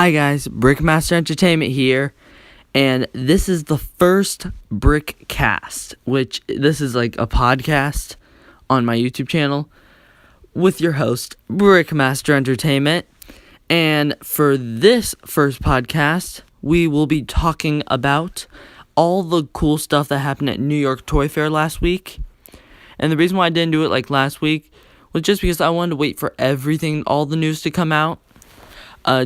Hi guys, Brickmaster Entertainment here, and this is the first Brickcast, which this is like a podcast on my YouTube channel with your host, Brickmaster Entertainment. And for this first podcast, we will be talking about all the cool stuff that happened at New York Toy Fair last week. And the reason why I didn't do it like last week was just because I wanted to wait for all the news to come out.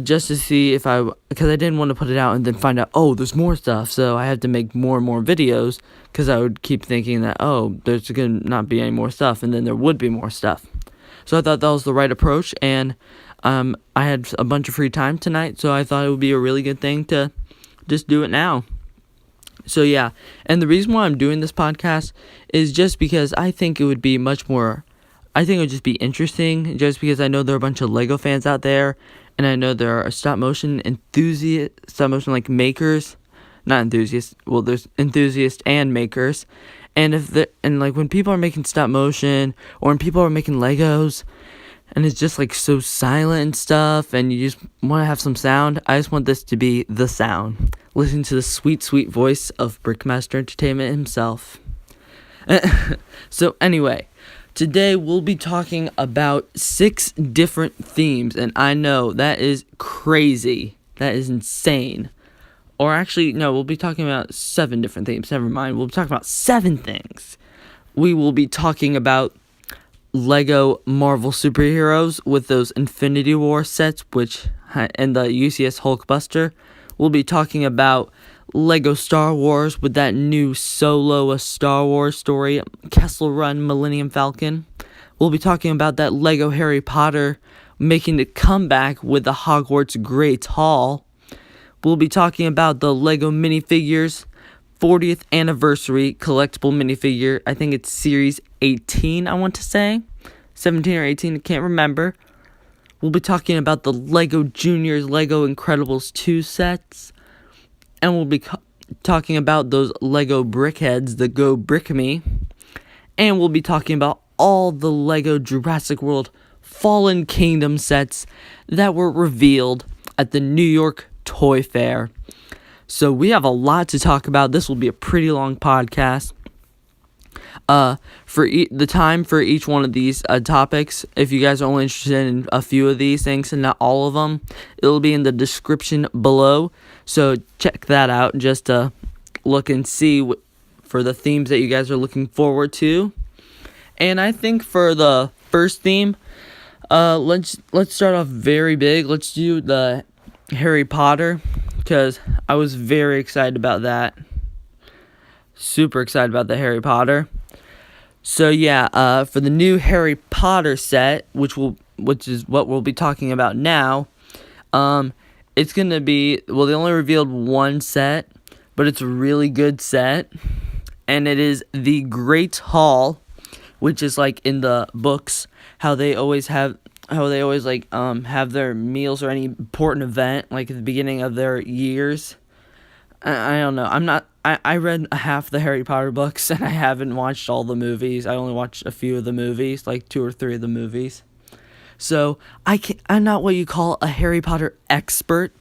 Just to see because I didn't want to put it out and then find out, there's more stuff, so I had to make more and more videos, because I would keep thinking that, there's going to not be any more stuff, and then there would be more stuff. So I thought that was the right approach, and I had a bunch of free time tonight, so I thought it would be a really good thing to just do it now. So yeah, and the reason why I'm doing this podcast is just because I think it would be I think it would just be interesting, just because I know there are a bunch of Lego fans out there, and I know there are stop motion like makers, not enthusiasts. Well, there's enthusiasts and makers, and when people are making stop motion, or when people are making Legos, and it's just like so silent and stuff, and you just want to have some sound, I just want this to be the sound. Listen to the sweet, sweet voice of Brickmaster Entertainment himself. So anyway. Today, we'll be talking about 6 different themes, and I know that is crazy. That is insane. Or actually, no, we'll be talking about 7 different themes. Never mind, we'll be talking about 7 things. We will be talking about Lego Marvel superheroes with those Infinity War sets, and the UCS Hulkbuster. We'll be talking about Lego Star Wars with that new Solo a Star Wars story, Kessel Run Millennium Falcon. We'll be talking about that Lego Harry Potter making a comeback with the Hogwarts Great Hall. We'll be talking about the Lego Minifigures 40th anniversary collectible minifigure. I think it's series 18, I want to say. 17 or 18, I can't remember. We'll be talking about the Lego Juniors Lego Incredibles 2 sets. And we'll be talking about those Lego BrickHeadz that go brick me. And we'll be talking about all the Lego Jurassic World Fallen Kingdom sets that were revealed at the New York Toy Fair. So we have a lot to talk about. This will be a pretty long podcast. For the time for each one of these topics, if you guys are only interested in a few of these things and not all of them, it'll be in the description below. So check that out just to look and see for the themes that you guys are looking forward to. And I think for the first theme, let's start off very big. Let's do the Harry Potter, because I was very excited about that. Super excited about the Harry Potter. So yeah, for the new Harry Potter set, which is what we'll be talking about now, it's gonna be, they only revealed one set, but it's a really good set, and it is the Great Hall, which is like in the books how they always have their meals or any important event like at the beginning of their years. I don't know. I read half the Harry Potter books, and I haven't watched all the movies. I only watched a few of the movies, like 2 or 3 of the movies. So I'm not what you call a Harry Potter expert,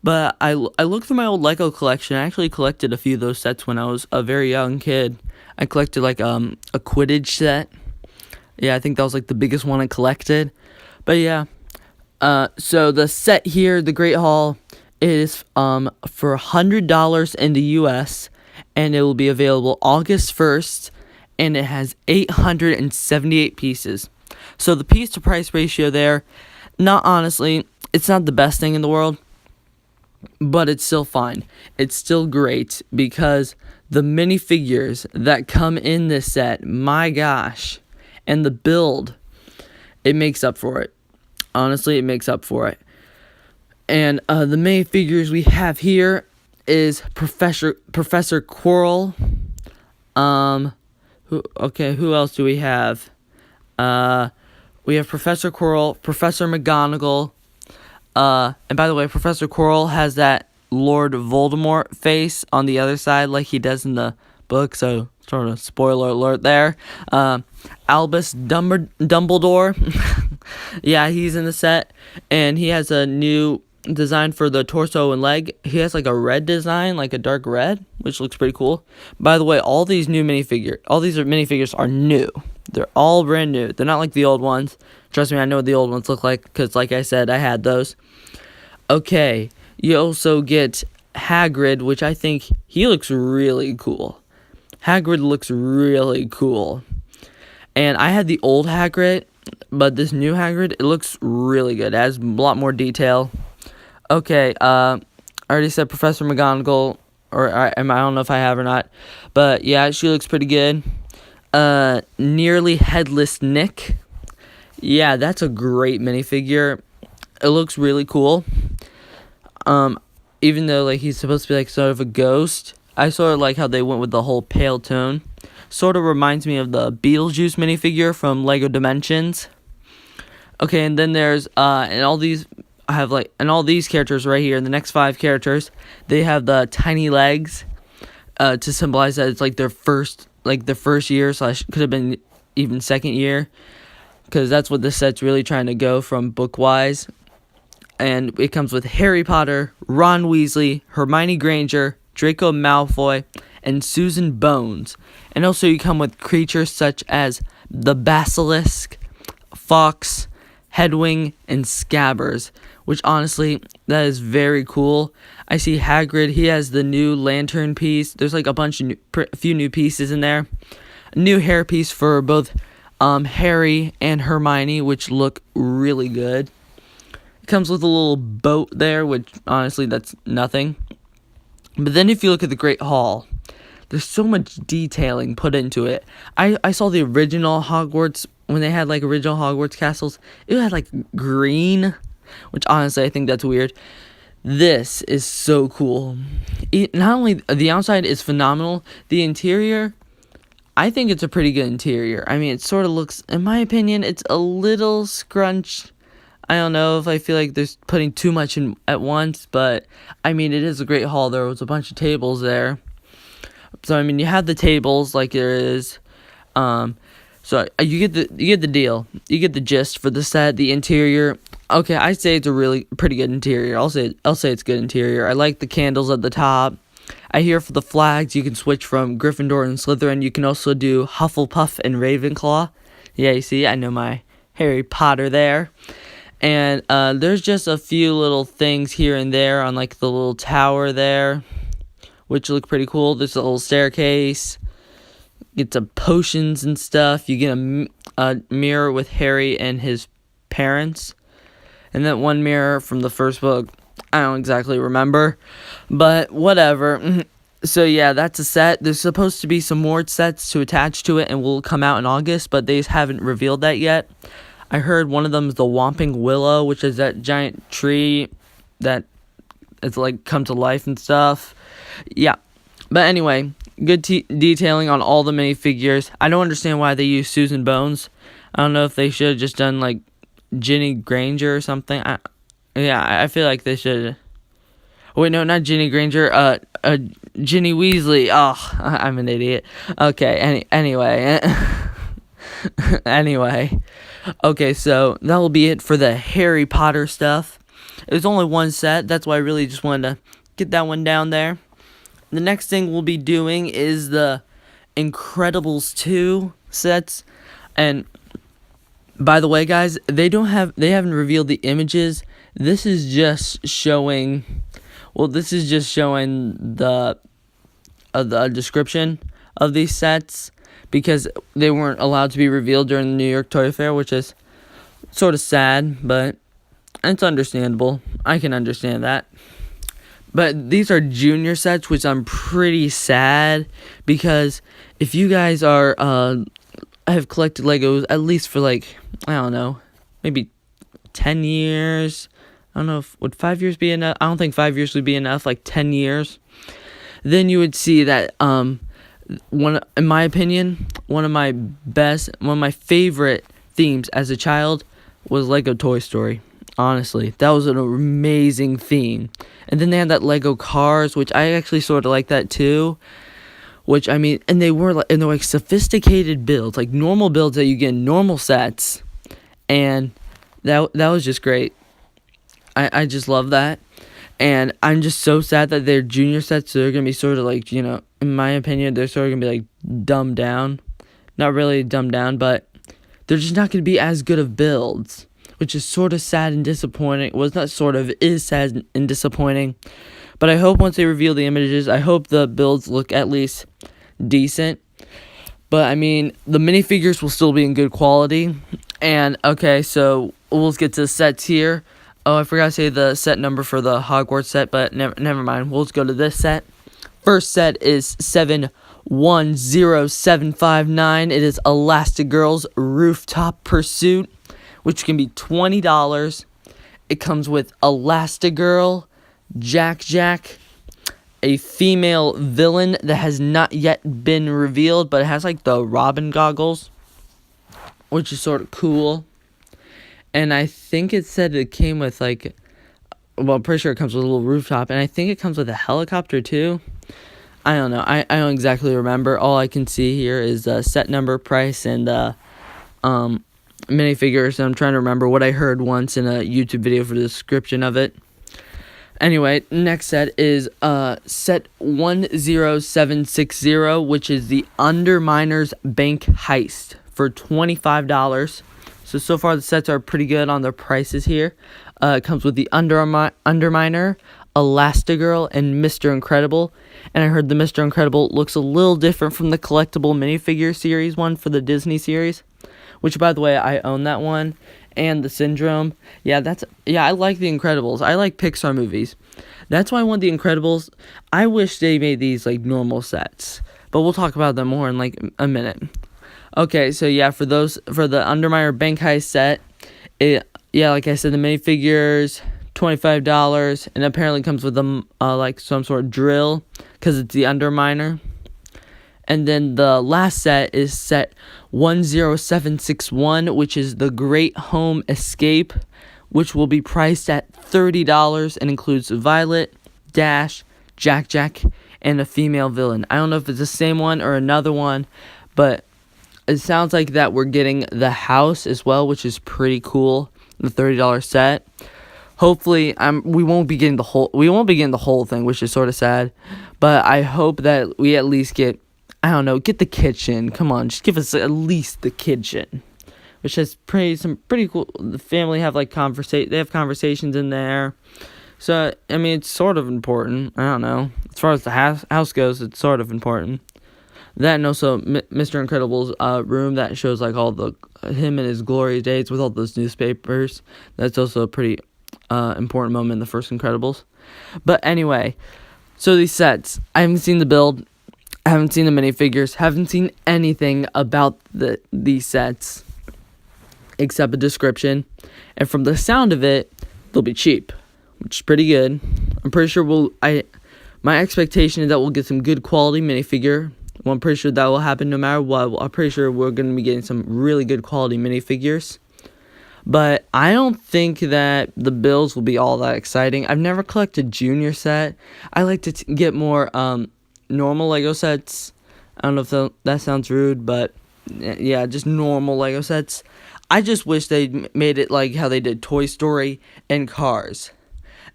but I looked through my old Lego collection. I actually collected a few of those sets when I was a very young kid. I collected like a Quidditch set. Yeah, I think that was like the biggest one I collected. But yeah, so the set here, the Great Hall, is for $100 in the US, and it will be available August 1st, and it has 878 pieces. So the piece to price ratio there, it's not the best thing in the world, but it's still fine. It's still great, because the minifigures that come in this set, my gosh, and the build, it makes up for it. Honestly, it makes up for it. And the minifigures we have here is Professor Quirrell. Who else do we have? We have Professor Quirrell, Professor McGonagall. And by the way, Professor Quirrell has that Lord Voldemort face on the other side like he does in the book, so sort of spoiler alert there. Albus Dumbledore. Yeah, he's in the set, and he has a new design for the torso and leg. He has like a red design, like a dark red, which looks pretty cool. By the way, all these minifigures are new. They're all brand new. They're not like the old ones. Trust me, I know what the old ones look like, because like I said, I had those. Okay, you also get Hagrid, which I think he looks really cool. Hagrid looks really cool. And I had the old Hagrid, but this new Hagrid, it looks really good. It has a lot more detail. Okay, I already said Professor McGonagall, or I don't know if I have or not. But yeah, she looks pretty good. Nearly Headless Nick. Yeah, that's a great minifigure. It looks really cool. Even though like he's supposed to be like sort of a ghost, I sort of like how they went with the whole pale tone. Sort of reminds me of the Beetlejuice minifigure from Lego Dimensions. Okay, and then there's and all these characters right here, the next 5 characters, they have the tiny legs to symbolize that it's like their first year / could have been even second year, because that's what this set's really trying to go from book-wise. And it comes with Harry Potter, Ron Weasley, Hermione Granger, Draco Malfoy, and Susan Bones. And also you come with creatures such as the Basilisk, Fox, Hedwig, and Scabbers, which honestly, that is very cool. I see Hagrid, he has the new lantern piece. There's like a few new pieces in there. A new hair piece for both Harry and Hermione, which look really good. It comes with a little boat there, which honestly, that's nothing. But then if you look at the Great Hall, there's so much detailing put into it. I saw the original Hogwarts, when they had like original Hogwarts castles, it had like green, which honestly I think that's weird. This is so cool. Not only the outside is phenomenal, the interior, I think it's a pretty good interior. I mean, it sort of looks, in my opinion, it's a little scrunched. I don't know if I feel like there's putting too much in at once, but I mean, it is a great hall. There was a bunch of tables there. So I mean, you have the tables like there is. So you get the deal. You get the gist for the set, the interior. Okay, I'd say it's a really pretty good interior. I'll say it's good interior. I like the candles at the top. I hear for the flags, you can switch from Gryffindor and Slytherin. You can also do Hufflepuff and Ravenclaw. Yeah, you see, I know my Harry Potter there. And there's just a few little things here and there on like the little tower there, which look pretty cool. There's a little staircase. Get some potions and stuff. You get a mirror with Harry and his parents. And that one mirror from the first book, I don't exactly remember, but whatever. So yeah, that's a set. There's supposed to be some more sets to attach to it and will come out in August, but they haven't revealed that yet. I heard one of them is the Whomping Willow, which is that giant tree that it's like come to life and stuff. Yeah, but anyway, good detailing on all the minifigures. I don't understand why they use Susan Bones. I don't know if they should have just done like Ginny Granger or something. I feel like they should. Wait, no, not Ginny Granger. Ginny Weasley. Oh, I'm an idiot. Okay. Anyway. Anyway. Okay, so that will be it for the Harry Potter stuff. It was only one set. That's why I really just wanted to get that one down there. The next thing we'll be doing is the Incredibles 2 sets. And by the way, guys, they haven't revealed the images. This is just showing the description of these sets, because they weren't allowed to be revealed during the New York Toy Fair, which is sort of sad, but it's understandable. I can understand that. But these are junior sets, which I'm pretty sad, because if you guys have collected Legos at least for like, I don't know, maybe 10 years. I don't know would 5 years be enough? I don't think 5 years would be enough, like 10 years. Then you would see that in my opinion, one of my favorite themes as a child was Lego Toy Story. Honestly, that was an amazing theme. And then they had that Lego Cars, which I actually sort of like that too. Which, I mean, and they were like sophisticated builds, like normal builds that you get in normal sets. And that was just great. I just love that. And I'm just so sad that they're junior sets, so they're going to be sort of like, in my opinion, they're sort of going to be like dumbed down. Not really dumbed down, but they're just not going to be as good of builds, which is sort of sad and disappointing. Well, it's not sort of, it is sad and disappointing. But I hope once they reveal the images, I hope the builds look at least decent. But, I mean, the minifigures will still be in good quality. And, okay, so we'll get to the sets here. Oh, I forgot to say the set number for the Hogwarts set, but never mind. We'll just go to this set. First set is 710759. It is Elastigirl's Rooftop Pursuit, which can be $20. It comes with Elastigirl, Jack, a female villain that has not yet been revealed, but it has like the Robin goggles, which is sort of cool. And I think it said it came with I'm pretty sure it comes with a little rooftop, and I think it comes with a helicopter too. I don't know. I don't exactly remember. All I can see here is set number, price, and minifigures. And I'm trying to remember what I heard once in a YouTube video for the description of it. Anyway, next set is set 10760, which is the Underminer's Bank Heist for $25. So far the sets are pretty good on their prices here. It comes with the Underminer, Elastigirl, and Mr. Incredible. And I heard the Mr. Incredible looks a little different from the collectible minifigure series one for the Disney series, which, by the way, I own that one. And the Syndrome. I like the Incredibles. I like Pixar movies. That's why I want the Incredibles. I wish they made these like normal sets, but we'll talk about them more in like a minute. Okay, so for the Underminer Bank Heist set, like I said, the minifigures, $25, and apparently comes with like some sort of drill because it's the Underminer. And then the last set is set 10761, which is the Great Home Escape, which will be priced at $30 and includes Violet, Dash, Jack, and a female villain. I don't know if it's the same one or another one, but it sounds like that we're getting the house as well, which is pretty cool. The $30 set. Hopefully, we won't be getting the whole thing, which is sort of sad. But I hope that we at least get, I don't know, get the kitchen. Come on, just give us at least the kitchen, which has some pretty cool. The family have they have conversations in there. So I mean, it's sort of important. I don't know, as far as the house goes, it's sort of important. That, and also Mr. Incredible's room that shows like all him and his glory days with all those newspapers. That's also a pretty important moment in the first Incredibles. But anyway, so these sets, I haven't seen the build, I haven't seen the minifigures, haven't seen anything about these sets except a description. And from the sound of it, they'll be cheap, which is pretty good. I'm pretty sure my expectation is that we'll get some good quality minifigure. Well, I'm pretty sure that will happen no matter what. I'm pretty sure we're going to be getting some really good quality minifigures. But I don't think that the builds will be all that exciting. I've never collected junior set. I like to get more normal Lego sets. I don't know if that sounds rude, but yeah, just normal Lego sets. I just wish they made it like how they did Toy Story and Cars.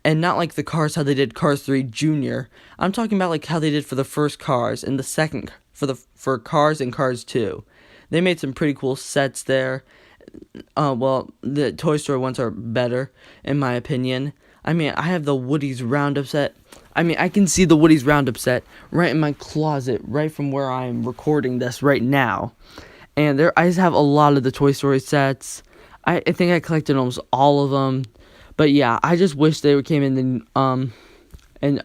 And not like the Cars, how they did Cars 3 Junior. I'm talking about like how they did for the first Cars and the second for Cars and Cars 2. They made some pretty cool sets there. Well, the Toy Story ones are better, in my opinion. I mean, I have the Woody's Roundup set. I mean, I can see the Woody's Roundup set right in my closet, right from where I'm recording this right now. And I just have a lot of the Toy Story sets. I think I collected almost all of them. But yeah, I just wish they came in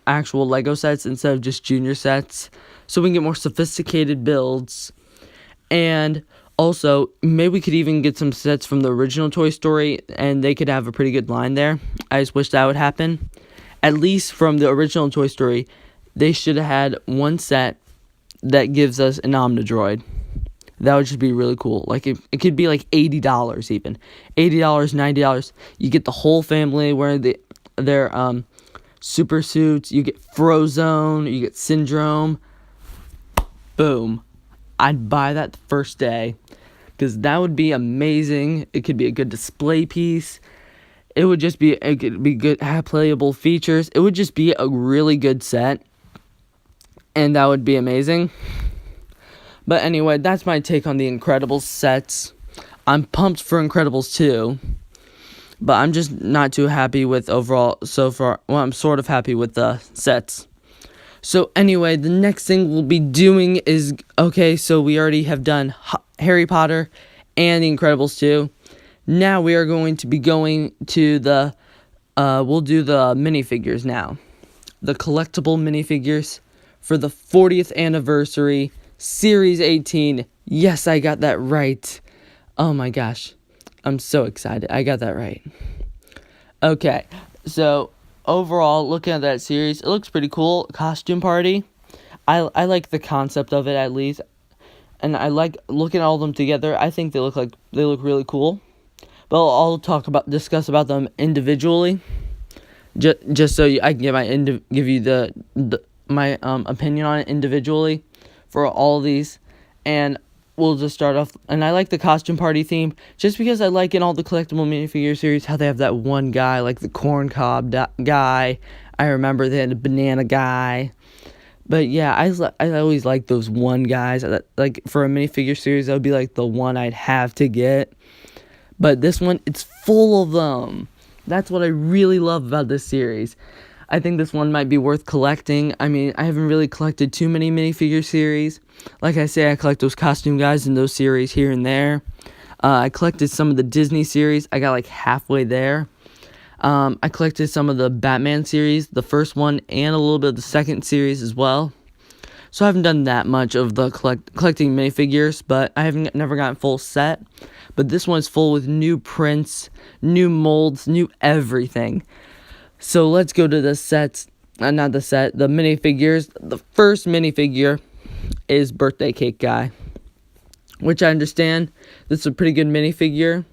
actual Lego sets instead of just junior sets, so we can get more sophisticated builds. And also, maybe we could even get some sets from the original Toy Story, and they could have a pretty good line there. I just wish that would happen. At least from the original Toy Story, they should have had one set that gives us an Omnidroid. That would just be really cool. Like, it could be like $80 even. $80, $90. You get the whole family wearing their super suits. You get Frozone. You get Syndrome. Boom. I'd buy that the first day, because that would be amazing. It could be a good display piece. it could be good, have playable features. It would just be a really good set, and that would be amazing. But anyway, that's my take on the Incredibles sets. I'm pumped for Incredibles 2, but I'm just not too happy with overall so far. Well, I'm sort of happy with the sets. So anyway, the next thing we'll be doing is, so we already have done Harry Potter and the Incredibles 2. Now we are going to be going to we'll do the minifigures now. The collectible minifigures for the 40th anniversary, Series 18. Yes, I got that right. Oh my gosh. I'm so excited. I got that right. Okay, so overall, looking at that series, it looks pretty cool. Costume party. I like the concept of it, at least. And I like looking at all of them together. I think they look really cool. But I'll discuss about them individually. Just so I can give you my opinion on it individually for all of these. And we'll just start off. And I like the costume party theme just because I like in all the collectible minifigure series how they have that one guy, like the corn cob guy. I remember they had a banana guy. But yeah, I always like those one guys. Like for a minifigure series, that would be like the one I'd have to get. But this one, it's full of them. That's what I really love about this series. I think this one might be worth collecting. I mean, I haven't really collected too many minifigure series. Like I say, I collect those costume guys in those series here and there. I collected some of the Disney series. I got like halfway there. I collected some of the Batman series, the first one, and a little bit of the second series as well. So I haven't done that much of the collecting minifigures, but I haven't never gotten full set. But this one's full with new prints, new molds, new everything. So let's go to the sets, the minifigures. The first minifigure is Birthday Cake Guy, which I understand. This is a pretty good minifigure,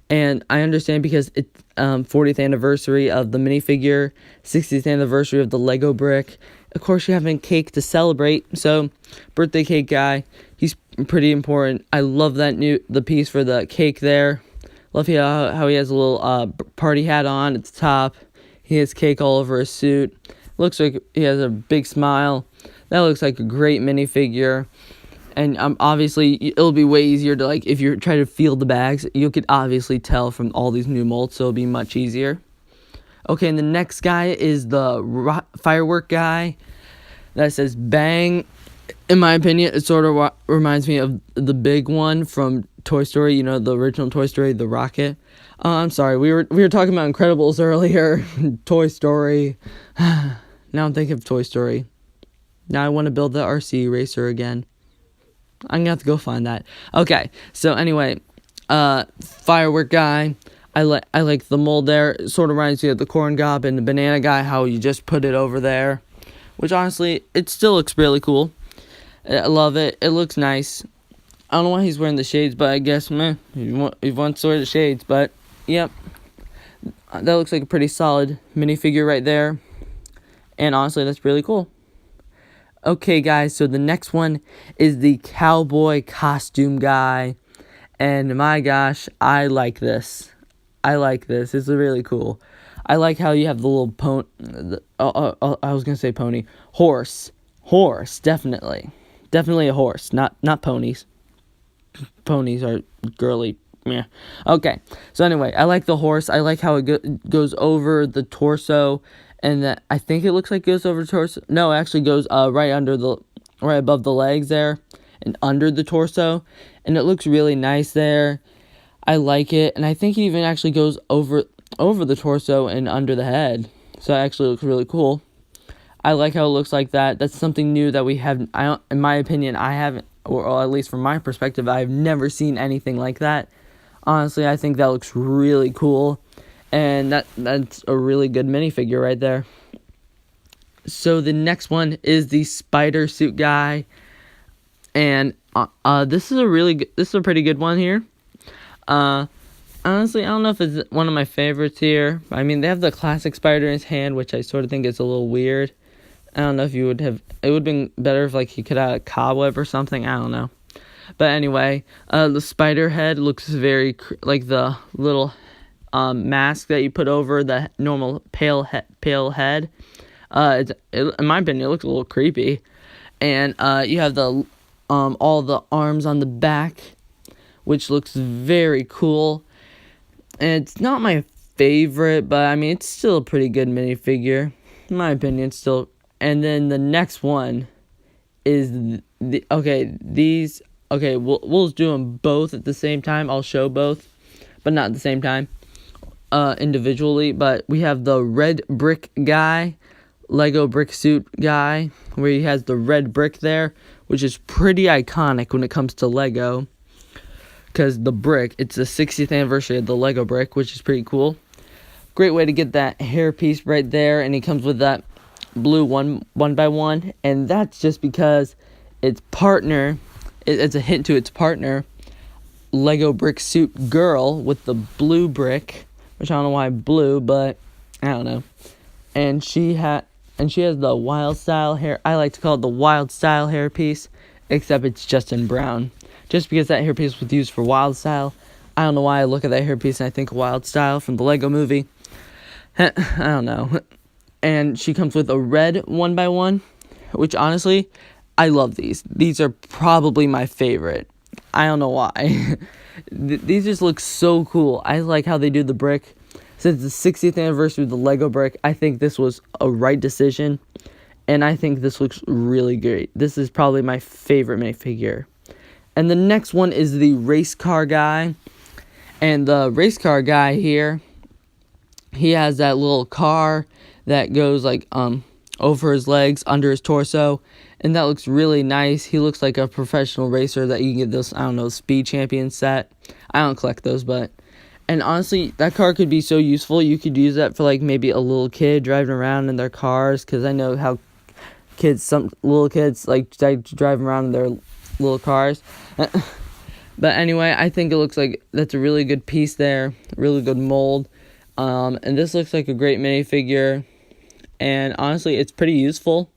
and I understand because it's 40th anniversary of the minifigure, 60th anniversary of the Lego brick. Of course, you're having cake to celebrate, so Birthday Cake Guy, he's pretty important. I love the piece for the cake there. Love how he has a little party hat on at the top. He has cake all over his suit. Looks like he has a big smile. That looks like a great minifigure. And obviously, it'll be way easier to, if you try to feel the bags, you could obviously tell from all these new molds, so it'll be much easier. Okay, and the next guy is the firework guy that says bang. In my opinion, it sort of reminds me of the big one from Toy Story, the original Toy Story, the rocket. I'm sorry, we were talking about Incredibles earlier, Toy Story. Now I'm thinking of Toy Story. Now I want to build the RC racer again. I'm going to have to go find that. Okay, so anyway, firework guy. I like the mold there. It sort of reminds me of the corn cob and the banana guy, how you just put it over there. Which honestly, it still looks really cool. I love it. It looks nice. I don't know why he's wearing the shades, but I guess, he wants to wear the shades. But, yep. That looks like a pretty solid minifigure right there. And honestly, that's really cool. Okay, guys, so the next one is the cowboy costume guy. And my gosh, I like this. It's really cool. I like how you have the little I was going to say pony. Horse, definitely. Definitely a horse, not ponies. Ponies are girly. Yeah. Okay, so anyway, I like the horse. I like how it goes over the torso. And that I think it looks like it goes over the torso. No, it actually goes right above the legs there and under the torso. And it looks really nice there. I like it. And I think it even actually goes over the torso and under the head. So it actually looks really cool. I like how it looks like that. That's something new that we have. In my opinion, I haven't, or at least from my perspective, I've never seen anything like that. Honestly, I think that looks really cool. And that's a really good minifigure right there. So the next one is the spider suit guy. And this is a pretty good one here. Honestly, I don't know if it's one of my favorites here. I mean, they have the classic spider in his hand, which I sort of think is a little weird. I don't know if it would have been better if he could have a cobweb or something. I don't know. But anyway, the spider head looks very like the little mask that you put over the normal pale head. In my opinion, it looks a little creepy. And you have the all the arms on the back, which looks very cool. And it's not my favorite, but I mean, it's still a pretty good minifigure, in my opinion, still. And then the next one is we'll do them both at the same time. I'll show both, but not at the same time, individually. But we have the red brick guy, Lego brick suit guy, where he has the red brick there, which is pretty iconic when it comes to Lego. Because the brick, it's the 60th anniversary of the Lego brick, which is pretty cool. Great way to get that hairpiece right there, and he comes with that blue one by one, and that's just because its partner, it's a hint to its partner, Lego brick suit girl with the blue brick, which I don't know why blue, but I don't know. And she has the wild style hair. I like to call it the wild style hairpiece, except it's just in brown. Just because that hairpiece was used for Wild Style. I don't know why I look at that hairpiece and I think Wild Style from the Lego movie. I don't know. And she comes with a red 1x1, which honestly, I love these. These are probably my favorite. I don't know why. These just look so cool. I like how they do the brick. Since the 60th anniversary of the Lego brick, I think this was a right decision. And I think this looks really great. This is probably my favorite minifigure. And the next one is the race car guy. And the race car guy here, he has that little car that goes like over his legs, under his torso. And that looks really nice. He looks like a professional racer that you can get this, I don't know, speed champion set. I don't collect those, but... And honestly, that car could be so useful. You could use that for like maybe a little kid driving around in their cars. Because I know how some little kids like drive around in their little cars. But anyway, I think it looks like that's a really good piece there, really good mold. And this looks like a great minifigure, and honestly, it's pretty useful,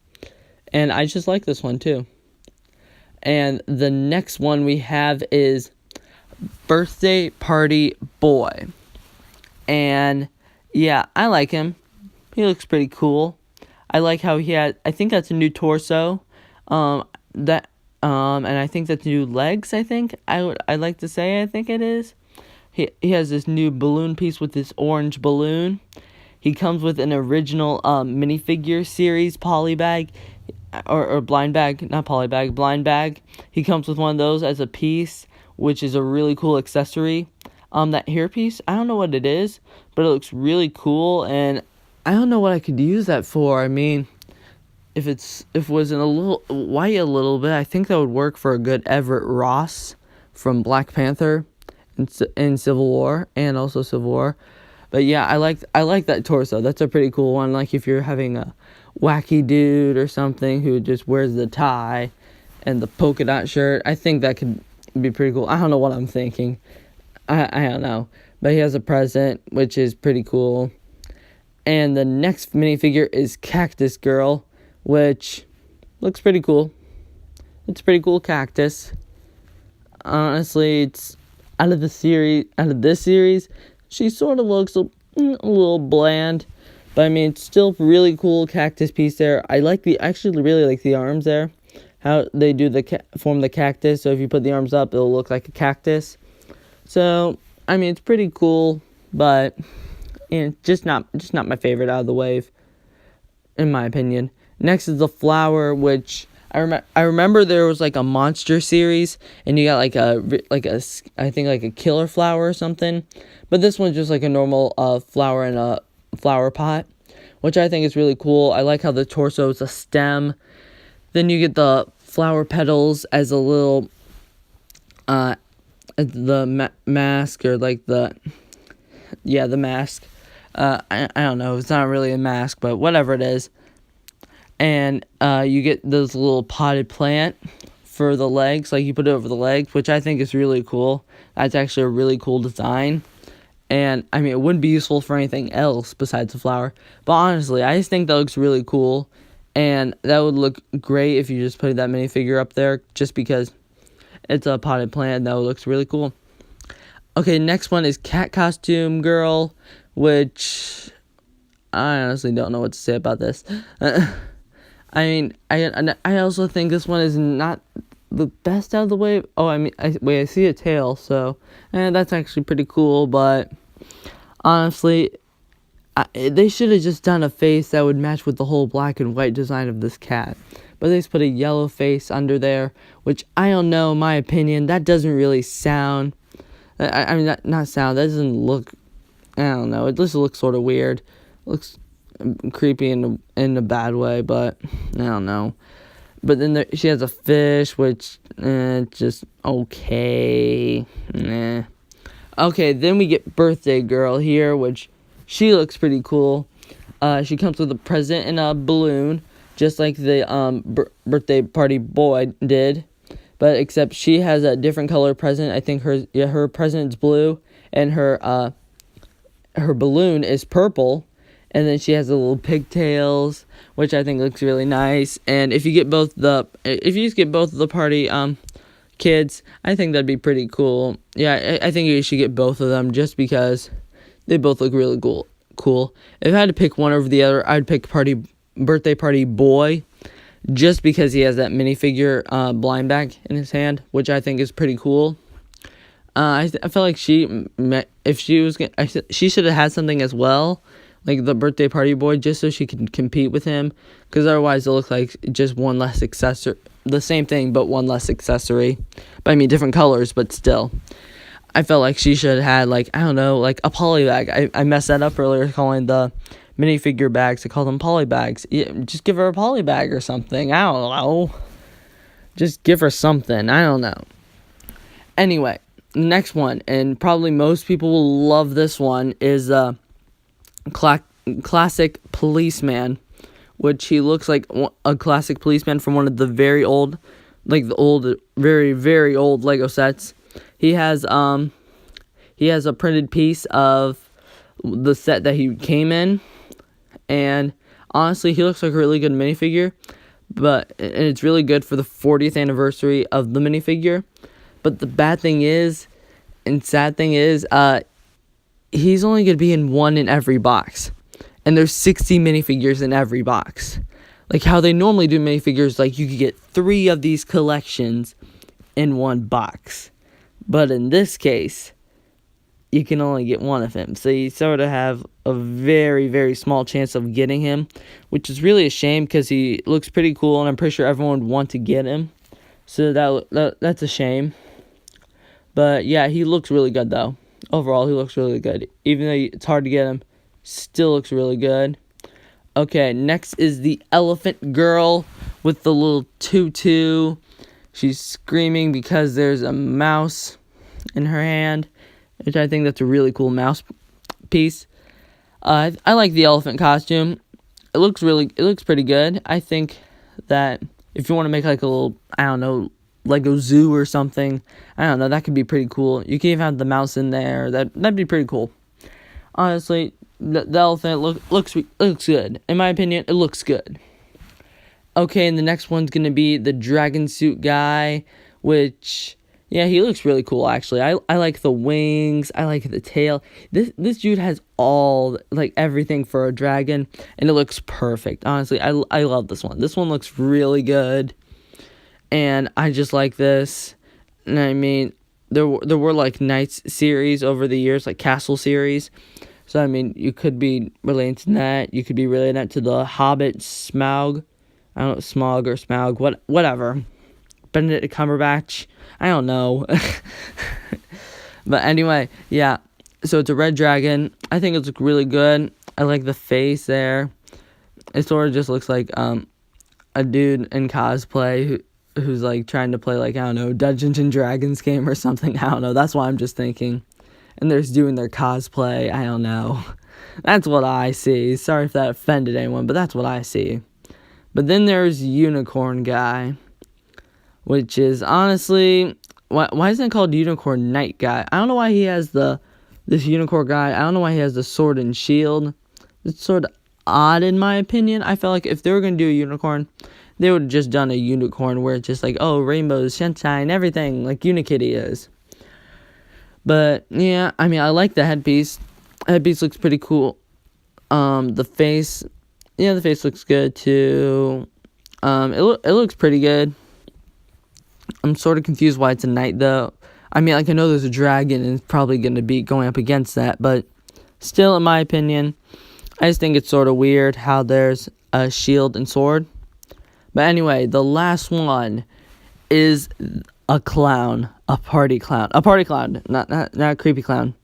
and I just like this one too. And the next one we have is Birthday Party Boy, and yeah, I like him. He looks pretty cool. I like how he had, I think that's a new torso, and I think that's new legs, I think. I'd like to say I think it is. He has this new balloon piece with this orange balloon. He comes with an original minifigure series poly bag, or blind bag, not poly bag, blind bag. He comes with one of those as a piece, which is a really cool accessory. That hairpiece, I don't know what it is, but it looks really cool, and I don't know what I could use that for. I mean, if it was in a little white a little bit, I think that would work for a good Everett Ross from Black Panther in Civil War, and also Civil War. But yeah, I like that torso. That's a pretty cool one. Like if you're having a wacky dude or something who just wears the tie and the polka dot shirt, I think that could be pretty cool. I don't know what I'm thinking. I don't know. But he has a present, which is pretty cool. And the next minifigure is Cactus Girl, which looks pretty cool. It's a pretty cool cactus. Honestly, it's out of this series, she sort of looks a little bland, but I mean, it's still really cool cactus piece there. I actually really like the arms there, how they do form the cactus. So if you put the arms up, it'll look like a cactus. So I mean, it's pretty cool, but just not my favorite out of the wave, in my opinion. Next is the flower, which I remember there was like a monster series, and you got like a killer flower or something. But this one's just like a normal flower in a flower pot, which I think is really cool. I like how the torso is a stem. Then you get the flower petals as a little mask, or like the mask. I don't know. It's not really a mask, but whatever it is. And you get this little potted plant for the legs, like you put it over the legs, which I think is really cool. That's actually a really cool design. And I mean, it wouldn't be useful for anything else besides the flower. But honestly, I just think that looks really cool. And that would look great if you just put that minifigure up there, just because it's a potted plant. That looks really cool. Okay, next one is cat costume girl, which I honestly don't know what to say about this. I mean, I also think this one is not the best out of the way. Oh, I mean, I see a tail, so that's actually pretty cool. But honestly, they should have just done a face that would match with the whole black and white design of this cat. But they just put a yellow face under there, which I don't know. In my opinion, that doesn't really sound. I mean, not sound. That doesn't look. I don't know. It just looks sort of weird. It looks creepy in a bad way, but I don't know. But then she has a fish, which just okay. Okay, then we get birthday girl here, which she looks pretty cool. She comes with a present and a balloon, just like the birthday party boy did. But except she has a different color present. I think her present's blue, and her balloon is purple. And then she has the little pigtails, which I think looks really nice. And if you just get both of the party kids, I think that'd be pretty cool. Yeah, I think you should get both of them just because they both look really cool. If I had to pick one over the other, I'd pick birthday party boy, just because he has that minifigure blind bag in his hand, which I think is pretty cool. I feel like she should have had something as well, like the birthday party boy, just so she can compete with him, because otherwise it'll look like just one less accessory, the same thing but one less accessory, but I mean different colors, but still. I felt like she should have had, like, I don't know, like a poly bag. I messed that up earlier calling the minifigure bags, I call them poly bags. Yeah, just give her a poly bag or something, I don't know. Just give her something, I don't know. Anyway, next one, and probably most people will love this one, is classic policeman, which he looks like a classic policeman from one of the very old, like the old, very, very old Lego sets. He has a printed piece of the set that he came in, and honestly, he looks like a really good minifigure, and it's really good for the 40th anniversary of the minifigure. But the bad thing is, and sad thing is, he's only going to be in one in every box. And there's 60 minifigures in every box. Like how they normally do minifigures, like you could get 3 of these collections in one box. But in this case, you can only get one of him. So you sort of have a very, very small chance of getting him, which is really a shame because he looks pretty cool and I'm pretty sure everyone would want to get him. So that's a shame. But yeah, he looks really good though. Overall, he looks really good. Even though it's hard to get him, still looks really good. Okay, next is the elephant girl with the little tutu. She's screaming because there's a mouse in her hand, which I think that's a really cool mouse piece. I like the elephant costume. It looks pretty good. I think that if you want to make like a little, I don't know, Lego zoo or something, I don't know, that could be pretty cool. You can even have the mouse in there. That'd be pretty cool. Honestly, the elephant looks good. In my opinion, it looks good. Okay, and the next one's gonna be the dragon suit guy, which, yeah, he looks really cool actually. I like the wings, I like the tail. This dude has all, like, everything for a dragon, and it looks perfect. Honestly, I love this one. This one looks really good, and I just like this. And I mean, there were like Knights series over the years, like Castle series. So I mean, you could be relating to that. You could be relating that to the Hobbit Smaug. I don't know, Smaug or Smaug, whatever. Benedict Cumberbatch. I don't know. But anyway, yeah. So it's a red dragon. I think it looks really good. I like the face there. It sort of just looks like a dude in cosplay who's like trying to play, like, I don't know, Dungeons and Dragons game or something. I don't know. That's what I'm just thinking. And they're just doing their cosplay. I don't know. That's what I see. Sorry if that offended anyone, but that's what I see. But then there's Unicorn Guy, which is honestly, why isn't it called Unicorn Knight Guy? I don't know why he has this Unicorn Guy. I don't know why he has the sword and shield. It's sort of odd in my opinion. I felt like if they were going to do a unicorn, they would have just done a unicorn where it's just like, oh, rainbows, sunshine, everything, like Unikitty is. But yeah, I mean, I like the headpiece. Headpiece looks pretty cool. The face looks good too. It looks pretty good. I'm sort of confused why it's a knight though. I mean, like, I know there's a dragon and it's probably going to be going up against that, but still, in my opinion, I just think it's sort of weird how there's a shield and sword. But anyway, the last one is a clown, a party clown, not a creepy clown,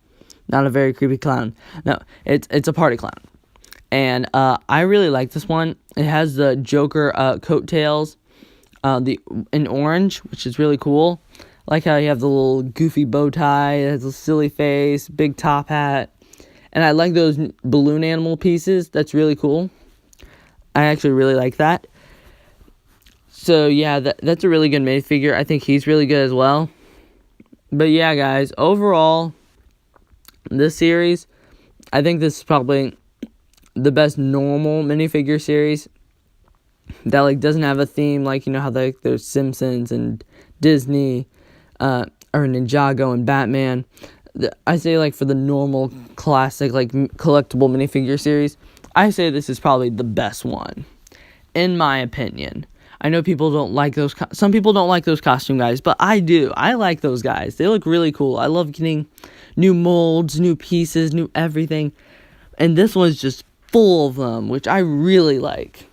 not a very creepy clown. No, it's a party clown, and I really like this one. It has the Joker coattails, in orange, which is really cool. I like how you have the little goofy bow tie, it has a silly face, big top hat, and I like those balloon animal pieces. That's really cool. I actually really like that. So yeah, that's a really good minifigure. I think he's really good as well. But yeah, guys, overall, this series, I think this is probably the best normal minifigure series that, like, doesn't have a theme, like, you know how there's Simpsons and Disney, or Ninjago and Batman. I say, like, for the normal classic, like, collectible minifigure series, I say this is probably the best one, in my opinion. I know people don't like those. Some people don't like those costume guys, but I do. I like those guys. They look really cool. I love getting new molds, new pieces, new everything. And this one's just full of them, which I really like.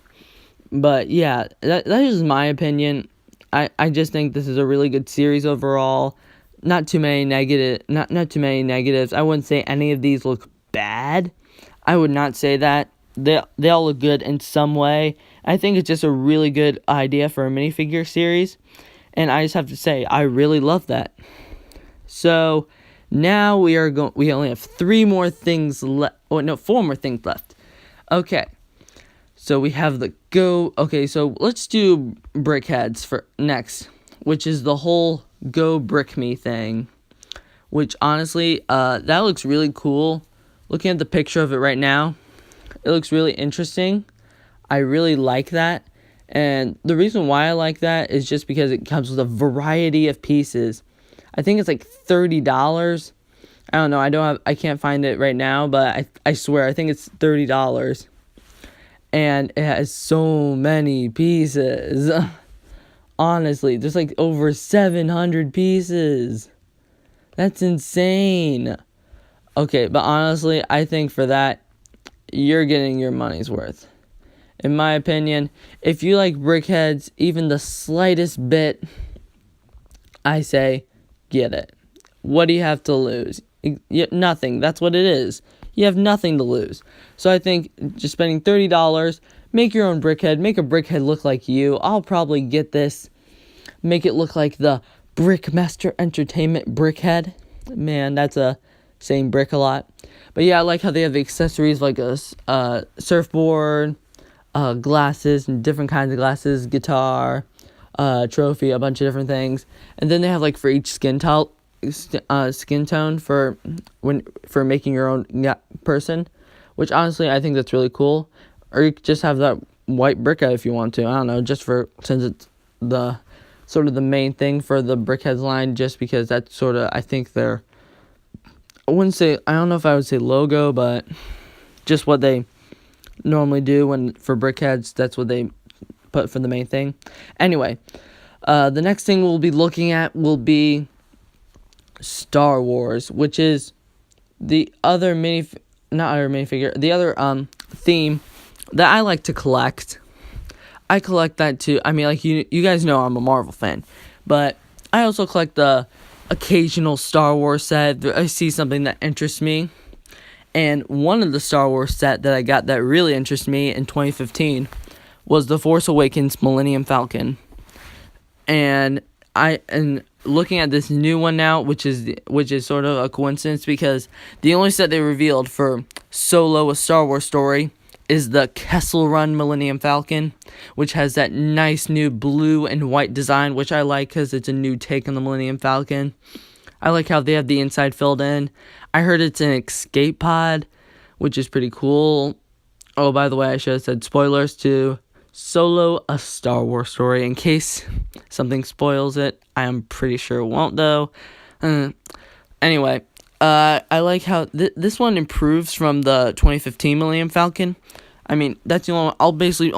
But yeah, that is my opinion. I just think this is a really good series overall. Not too many not too many negatives. I wouldn't say any of these look bad. I would not say that. They all look good in some way. I think it's just a really good idea for a minifigure series, and I just have to say I really love that. So now we only have 4 more things left. Okay. So we have okay, so let's do BrickHeadz for next, which is the whole Go Brick Me thing, which honestly, that looks really cool. Looking at the picture of it right now, it looks really interesting. I really like that. And the reason why I like that is just because it comes with a variety of pieces. I think it's like $30. I don't know. I can't find it right now, but I swear, I think it's $30. And it has so many pieces. Honestly, there's like over 700 pieces. That's insane. Okay, but honestly, I think for that, you're getting your money's worth. In my opinion, if you like BrickHeadz even the slightest bit, I say, get it. What do you have to lose? Nothing. That's what it is. You have nothing to lose. So I think just spending $30, make your own BrickHead, make a BrickHead look like you. I'll probably get this, make it look like the Brickmaster Entertainment BrickHead. Man, that's saying brick a lot. But yeah, I like how they have the accessories like a surfboard, glasses, and different kinds of glasses, guitar, trophy, a bunch of different things. And then they have like for each skin tone for making your own person, which honestly I think that's really cool. Or you could just have that white BrickHead if you want to. I don't know, since it's the sort of the main thing for the BrickHeadz line, just because that's sort of, I think I don't know if I would say logo, but just what they normally do for BrickHeadz, that's what they put for the main thing. Anyway, the next thing we'll be looking at will be Star Wars, which is the other the other theme that I like to collect. I collect that too. I mean, like, you guys know I'm a Marvel fan, but I also collect the occasional Star Wars set. I see something that interests me, and one of the Star Wars set that I got that really interests me in 2015 was the Force Awakens Millennium Falcon, and looking at this new one now, which is sort of a coincidence because the only set they revealed for Solo: A Star Wars Story is the Kessel Run Millennium Falcon, which has that nice new blue and white design, which I like because it's a new take on the Millennium Falcon. I like how they have the inside filled in. I heard it's an escape pod, which is pretty cool. Oh, by the way, I should have said spoilers to Solo: A Star Wars Story, in case something spoils it. I am pretty sure it won't, though. Anyway, I like how this one improves from the 2015 Millennium Falcon. I mean, that's the only one. I'll basically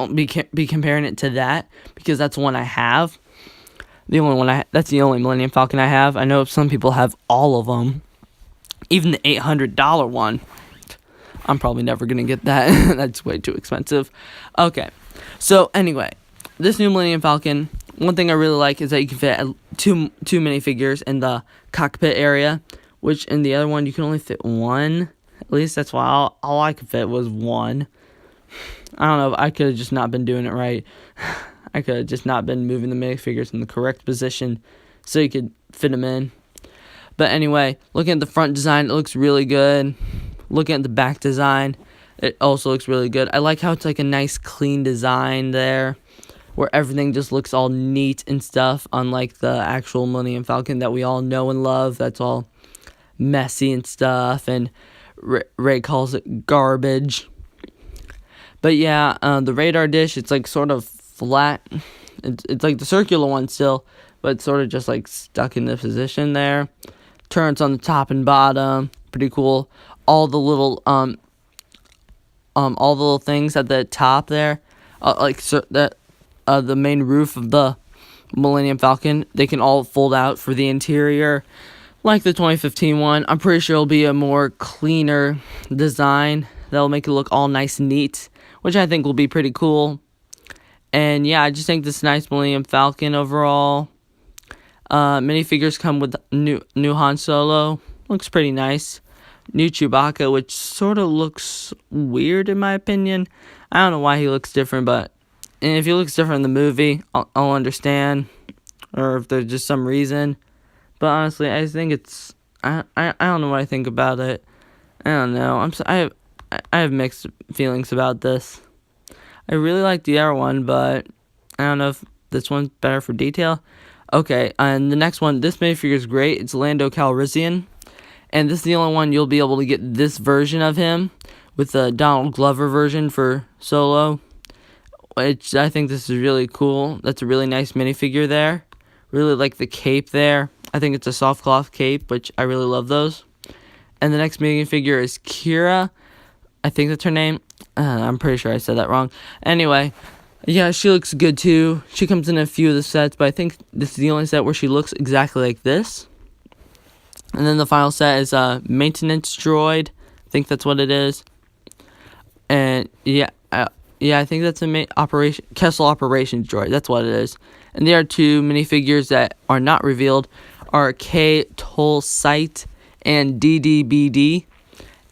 be comparing it to that because that's the one I have. That's the only Millennium Falcon I have. I know some people have all of them, even the $800 one. I'm probably never gonna get that. That's way too expensive. Okay, so anyway, this new Millennium Falcon. One thing I really like is that you can fit two minifigures in the cockpit area, which in the other one you can only fit one. At least that's why all I could fit was one. I don't know. I could have just not been doing it right. I could have just not been moving the minifigures in the correct position so you could fit them in. But anyway, looking at the front design, it looks really good. Looking at the back design, it also looks really good. I like how it's like a nice clean design there, where everything just looks all neat and stuff, unlike the actual Millennium Falcon that we all know and love. That's all messy and stuff, and Ray calls it garbage. But yeah, the radar dish, it's like sort of flat. It's like the circular one still, but it's sort of just like stuck in the position there. Turrets on the top and bottom, pretty cool. All the little things at the top there, the main roof of the Millennium Falcon, they can all fold out for the interior, like the 2015 one. I'm pretty sure it'll be a more cleaner design that'll make it look all nice and neat, which I think will be pretty cool. And yeah, I just think this nice Millennium Falcon overall. Minifigures come with new Han Solo. Looks pretty nice. New Chewbacca, which sort of looks weird in my opinion. I don't know why he looks different, but if he looks different in the movie, I'll understand. Or if there's just some reason. But honestly, I think it's... I don't know what I think about it. I don't know. I have mixed feelings about this. I really like the other one, but I don't know if this one's better for detail. Okay, and the next one, this minifigure is great. It's Lando Calrissian. And this is the only one you'll be able to get this version of him with the Donald Glover version for Solo. Which I think this is really cool. That's a really nice minifigure there. Really like the cape there. I think it's a soft cloth cape, which I really love those. And the next minifigure is Kira. I think that's her name. I'm pretty sure I said that wrong. Anyway, yeah, she looks good too. She comes in a few of the sets, but I think this is the only set where she looks exactly like this. And then the final set is Maintenance Droid. I think that's what it is. And yeah, I think that's a Kessel Operations Droid. That's what it is. And there are two minifigures that are not revealed, are K Toll Sight and DDBD.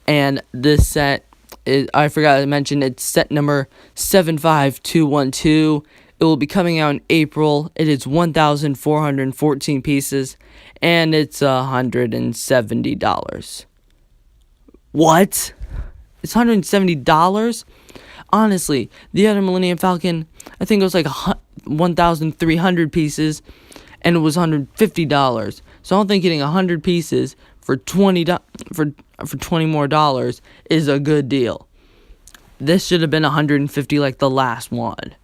And this set is, I forgot to mention, it's set number 75212. It will be coming out in April. It is 1,414 pieces, and it's $170. What? It's $170? Honestly, the other Millennium Falcon, I think it was like 1,300 pieces, and it was $150. So I don't think getting 100 pieces for $20 more dollars is a good deal. This should have been $150 like the last one.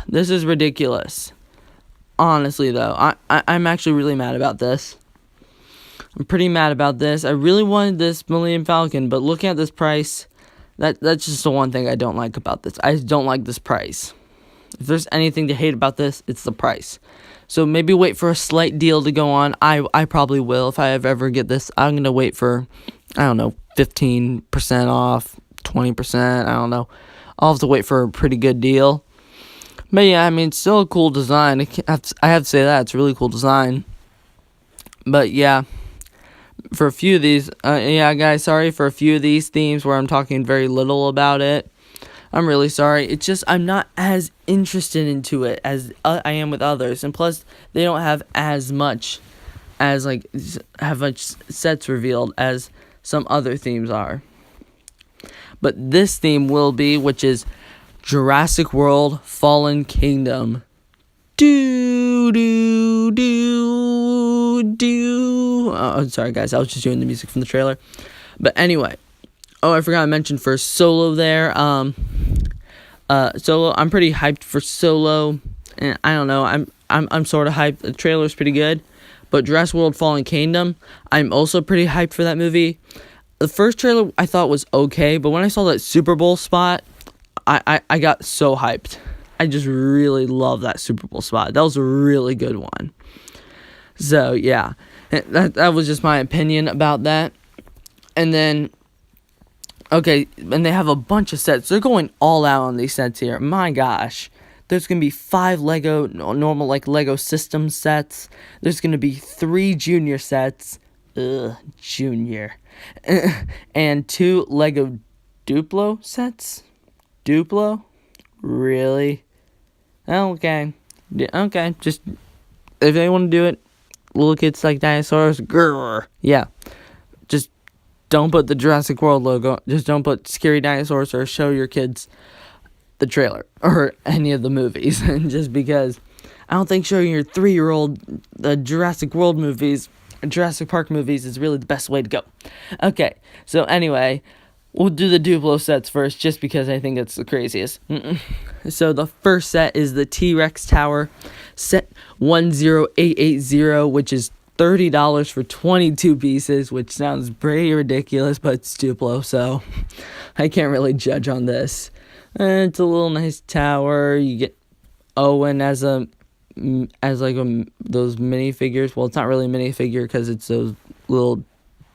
This is ridiculous. Honestly, though, I'm actually really mad about this. I'm pretty mad about this. I really wanted this Millennium Falcon, but looking at this price, that's just the one thing I don't like about this. I don't like this price. If there's anything to hate about this, it's the price. So maybe wait for a slight deal to go on. I probably will. If I ever get this, I'm going to wait for, 15% off, 20%, I don't know. I'll have to wait for a pretty good deal. But yeah, it's still a cool design. I have to say that. It's a really cool design. But yeah, for a few of these, guys, sorry for a few of these themes where I'm talking very little about it. I'm really sorry. It's just I'm not as interested into it as I am with others. And plus, they don't have as much sets revealed as some other themes are. But this theme will be, which is Jurassic World Fallen Kingdom. Oh, sorry guys, I was just doing the music from the trailer. But anyway, I forgot to mention for Solo there. Solo, I'm pretty hyped for Solo, and I don't know, I'm sort of hyped. The trailer's pretty good, But Jurassic World Fallen Kingdom, I'm also pretty hyped for that movie. The first trailer I thought was okay, but when I saw that Super Bowl spot, I got so hyped. I just really love that Super Bowl spot. That was a really good one. So, yeah. That was just my opinion about that. And then, okay, and they have a bunch of sets. They're going all out on these sets here. My gosh. There's going to be 5 normal, Lego system sets. There's going to be 3 junior sets. Junior. And 2 Lego Duplo sets? Duplo? Really? Okay. Okay, just, if they want to do it, little kids like dinosaurs, grrr. Yeah. Just don't put the Jurassic World logo. Just don't put scary dinosaurs or show your kids the trailer or any of the movies. Just because I don't think showing your 3-year-old the Jurassic World movies, Jurassic Park movies is really the best way to go. Okay, so anyway, we'll do the Duplo sets first just because I think it's the craziest. So the first set is the T-Rex Tower, set 10880, which is $30 for 22 pieces, which sounds pretty ridiculous, but it's Duplo, so I can't really judge on this. It's a little nice tower. You get Owen as those minifigures. Well, it's not really a minifigure because it's those little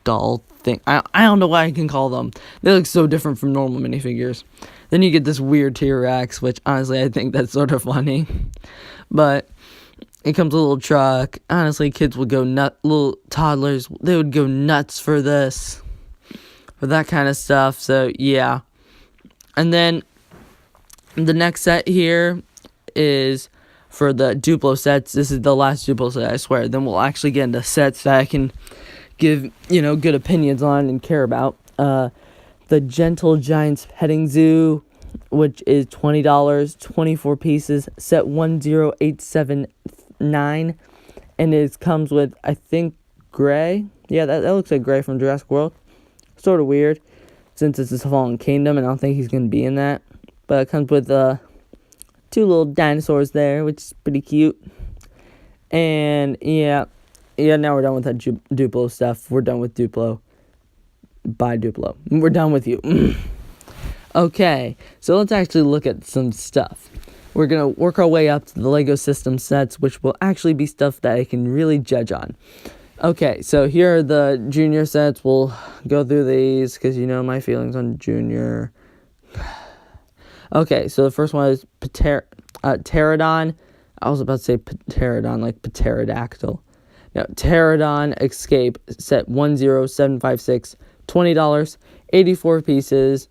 doll thing. I don't know what I can call them. They look so different from normal minifigures. Then you get this weird T-Rex, which honestly I think that's sort of funny. But it comes with a little truck. Honestly, kids would go nuts. Little toddlers, they would go nuts for this, for that kind of stuff. So yeah. And then the next set here is for the Duplo sets. This is the last Duplo set, I swear. Then we'll actually get into sets that I can give, good opinions on and care about. The Gentle Giants Petting Zoo, which is $20, 24 pieces, set 10879, and it comes with, I think, Gray. Yeah, that looks like Gray from Jurassic World. Sort of weird, since it's a Fallen Kingdom, and I don't think he's going to be in that. But it comes with 2 little dinosaurs there, which is pretty cute. And yeah, now we're done with that Duplo stuff. We're done with Duplo. Bye, Duplo. We're done with you. Okay, so let's actually look at some stuff. We're going to work our way up to the Lego system sets, which will actually be stuff that I can really judge on. Okay, so here are the junior sets. We'll go through these because my feelings on junior. Okay, so the first one is Pterodon. I was about to say Pterodon, like pterodactyl. Now, Pterodon Escape, set 10756, $20, 84 pieces.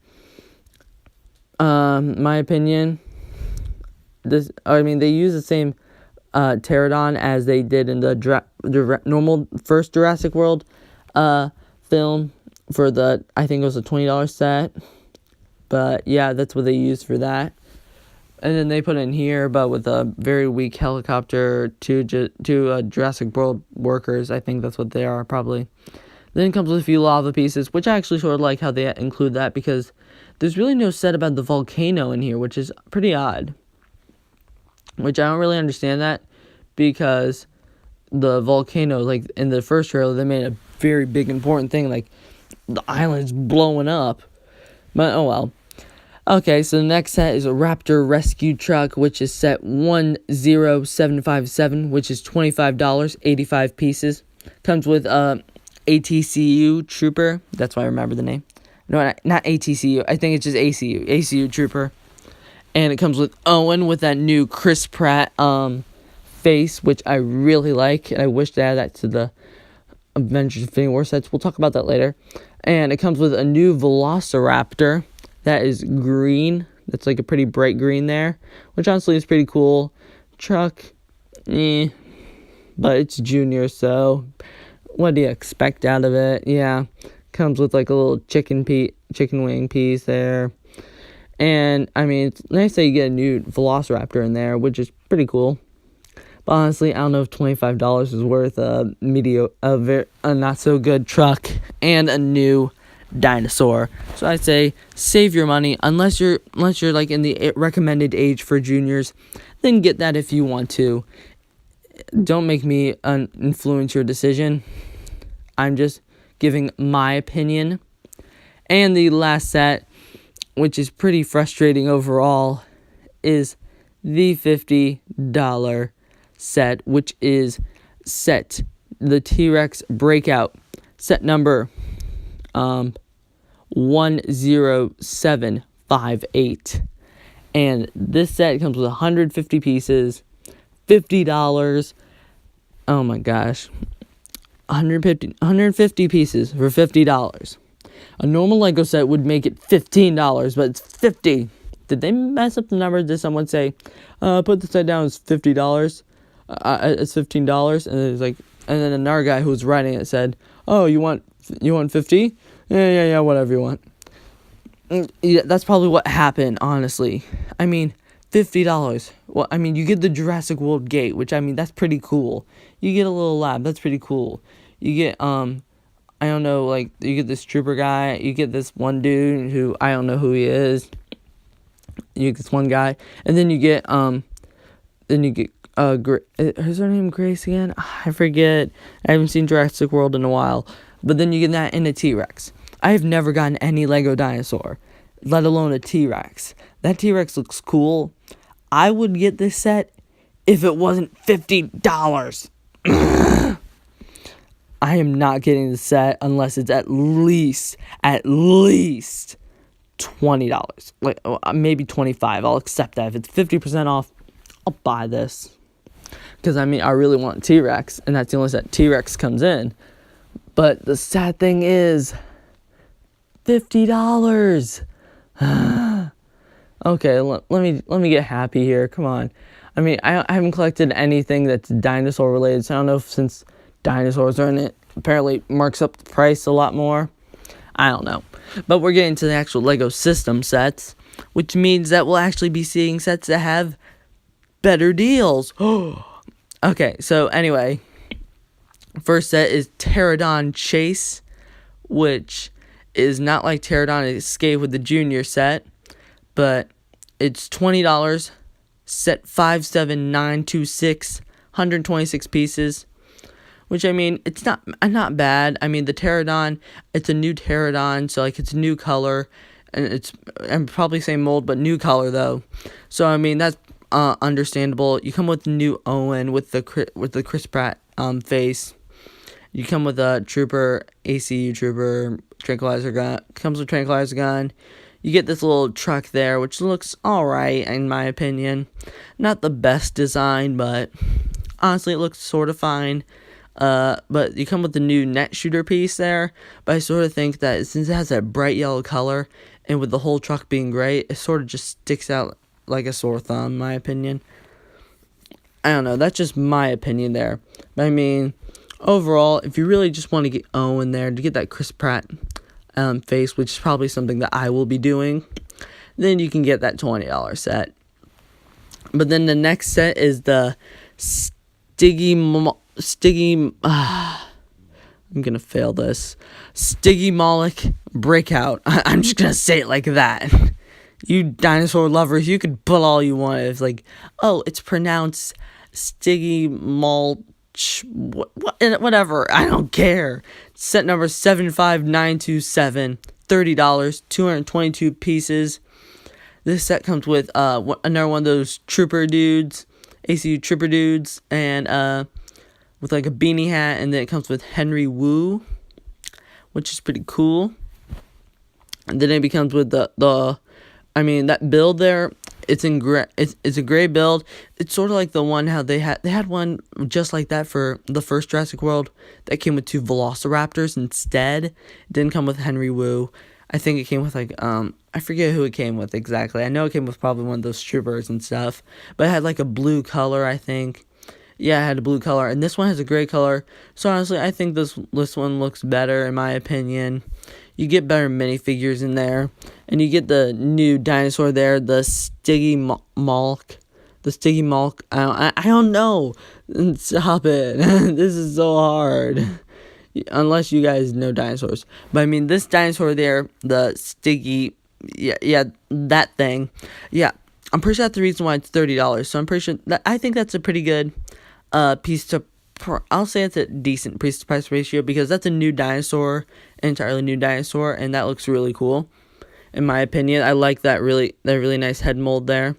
My opinion, they use the same Pterodon as they did in the normal first Jurassic World film for the, I think it was a $20 set. But yeah, that's what they used for that. And then they put in here, but with a very weak helicopter, two Jurassic World workers. I think that's what they are, probably. Then it comes with a few lava pieces, which I actually sort of like how they include that, because there's really no set about the volcano in here, which is pretty odd. Which I don't really understand that, because the volcano, like in the first trailer, they made a very big important thing, like the island's blowing up. But oh well. Okay, so the next set is a Raptor Rescue Truck, which is set 10757, which is $25, 85 pieces. Comes with ATCU Trooper. That's why I remember the name. No, not ATCU. I think it's just ACU. ACU Trooper. And it comes with Owen with that new Chris Pratt face, which I really like. And I wish to add that to the Avengers Infinity War sets. We'll talk about that later. And it comes with a new Velociraptor. That is green. That's like a pretty bright green there, which honestly is pretty cool. Truck, but it's junior, so what do you expect out of it? Yeah, comes with like a little chicken wing piece there. And I mean, it's nice that you get a new Velociraptor in there, which is pretty cool. But honestly, I don't know if $25 is worth a not so good truck and a new dinosaur. So I say save your money unless you're like in the recommended age for juniors. Then get that if you want to. don't make me influence your decision. I'm just giving my opinion. And the last set, which is pretty frustrating overall, is the $50 set, which is the T-Rex Breakout, set number 10758. And this set comes with 150 pieces, $50. Oh my gosh. 150 pieces for $50. A normal Lego set would make it $15, but it's $50. Did they mess up the numbers? Did someone say, put the set down as $50? It's $15, and it was like, and then another guy who was writing it said, "Oh, you want 50? Yeah, whatever you want." Yeah, that's probably what happened, honestly. I mean, $50. Well, I mean, you get the Jurassic World gate, which, I mean, that's pretty cool. You get a little lab, that's pretty cool. You get, I don't know, like, you get this trooper guy, you get this one dude who, I don't know who he is. You get this one guy, and then you get, is her name Grace again? I forget. I haven't seen Jurassic World in a while. But then you get that in a T-Rex. I have never gotten any Lego dinosaur, let alone a T-Rex. That T-Rex looks cool. I would get this set if it wasn't $50. I am not getting the set unless it's at least $20. Like, maybe $25. I'll accept that. If it's 50% off, I'll buy this. Because, I mean, I really want T-Rex, and that's the only set T-Rex comes in. But the sad thing is, $50. Okay, let me get happy here. Come on. I mean, I haven't collected anything that's dinosaur related, so I don't know if since dinosaurs are in it, apparently marks up the price a lot more. I don't know. But we're getting to the actual Lego system sets, which means that we'll actually be seeing sets that have better deals. Okay, so anyway, first set is Pterodon Chase, which is not like Pterodon Escape with the junior set, but it's $20, set 57926, 126 pieces, which, I mean, it's not bad. I mean, the Pterodon, it's a new Pterodon, so, like, it's a new color, and I'm probably saying mold, but new color, though. So, I mean, that's understandable. You come with the new Owen with the Chris Pratt face. You come with a trooper, ACU trooper, tranquilizer gun. Comes with tranquilizer gun. You get this little truck there, which looks alright in my opinion. Not the best design, but honestly, it looks sort of fine. But you come with the new net shooter piece there. But I sort of think that since it has that bright yellow color, and with the whole truck being gray, it sort of just sticks out like a sore thumb, in my opinion. I don't know, that's just my opinion there. But I mean, overall, if you really just want to get Owen there, to get that Chris Pratt face, which is probably something that I will be doing, then you can get that $20 set. But then the next set is the I'm gonna fail this. Stygimoloch Breakout. I'm just gonna say it like that. You dinosaur lovers, you could put all you want. It's like, oh, it's pronounced Stygimoloch, whatever. I don't care. Set number 75927, $30, 222 pieces. This set comes with another one of those trooper dudes, ACU trooper dudes, and with like a beanie hat, and then it comes with Henry Wu, which is pretty cool. And then it becomes with that build there, it's in gray. It's a gray build. It's sort of like the one how they had one just like that for the first Jurassic World that came with two Velociraptors instead. It didn't come with Henry Wu. I think it came with like I forget who it came with exactly. I know it came with probably one of those troopers and stuff, but it had like a blue color, I think. Yeah, it had a blue color, and this one has a gray color. So honestly, I think this one looks better in my opinion. You get better minifigures in there, and you get the new dinosaur there, the Stygimoloch. I don't know. Stop it. This is so hard. Unless you guys know dinosaurs. But I mean, this dinosaur there, the yeah, that thing. Yeah, I'm pretty sure that's the reason why it's $30. So I'm pretty sure I think that's a pretty good I'll say it's a decent piece to price ratio because that's a new dinosaur, entirely new dinosaur, and that looks really cool. In my opinion, I like that really nice head mold there.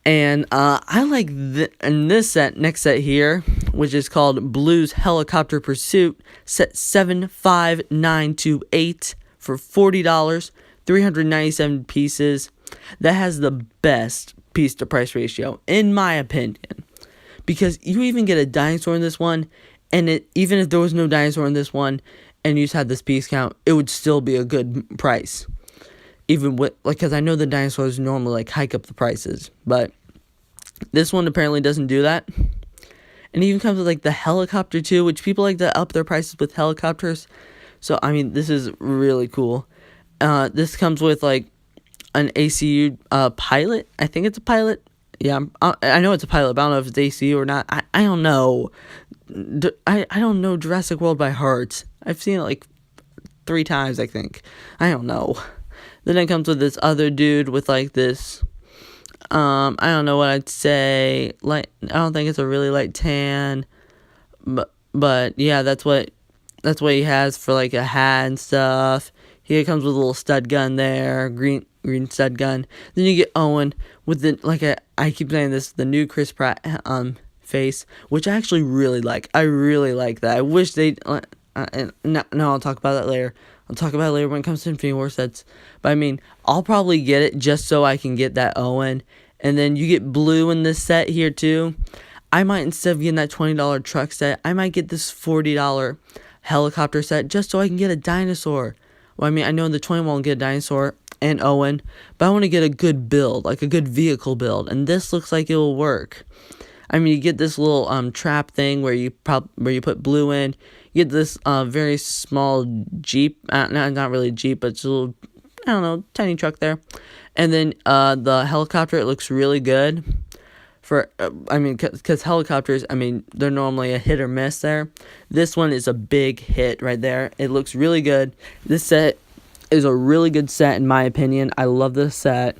And I like this next set here, which is called Blue's Helicopter Pursuit, set 75928 for $40, 397 pieces. That has the best piece to price ratio, in my opinion. Because you even get a dinosaur in this one, and even if there was no dinosaur in this one, and you just had this piece count, it would still be a good price. Even with, because I know the dinosaurs normally, hike up the prices, but this one apparently doesn't do that. And it even comes with, the helicopter, too, which people like to up their prices with helicopters. So, this is really cool. This comes with, an ACU pilot. I think it's a pilot. Yeah, I know it's a pilot, but I don't know if it's ACU or not. I don't know. I don't know Jurassic World by heart. I've seen it 3 times, I think. I don't know. Then it comes with this other dude with this, I don't know what I'd say. I don't think it's a really light tan, but yeah, that's what he has for a hat and stuff. He comes with a little stud gun there, green stud gun. Then you get Owen with I keep saying this, the new Chris Pratt face, which I actually really like. I really like that. I wish they no, I'll talk about that later. I'll talk about it later when it comes to Infinity War sets. But I'll probably get it just so I can get that Owen. And then you get Blue in this set here too. I might, instead of getting that $20 truck set, I might get this $40 helicopter set just so I can get a dinosaur. Well, I know the 20 won't get a dinosaur and Owen, but I want to get a good build, a good vehicle build. And this looks like it will work. You get this little trap thing where you put Blue in. You get this very small Jeep, not really a Jeep, but it's a little, I don't know, tiny truck there. And then the helicopter, it looks really good. Because helicopters, they're normally a hit or miss there. This one is a big hit right there. It looks really good. This set is a really good set in my opinion. I love this set.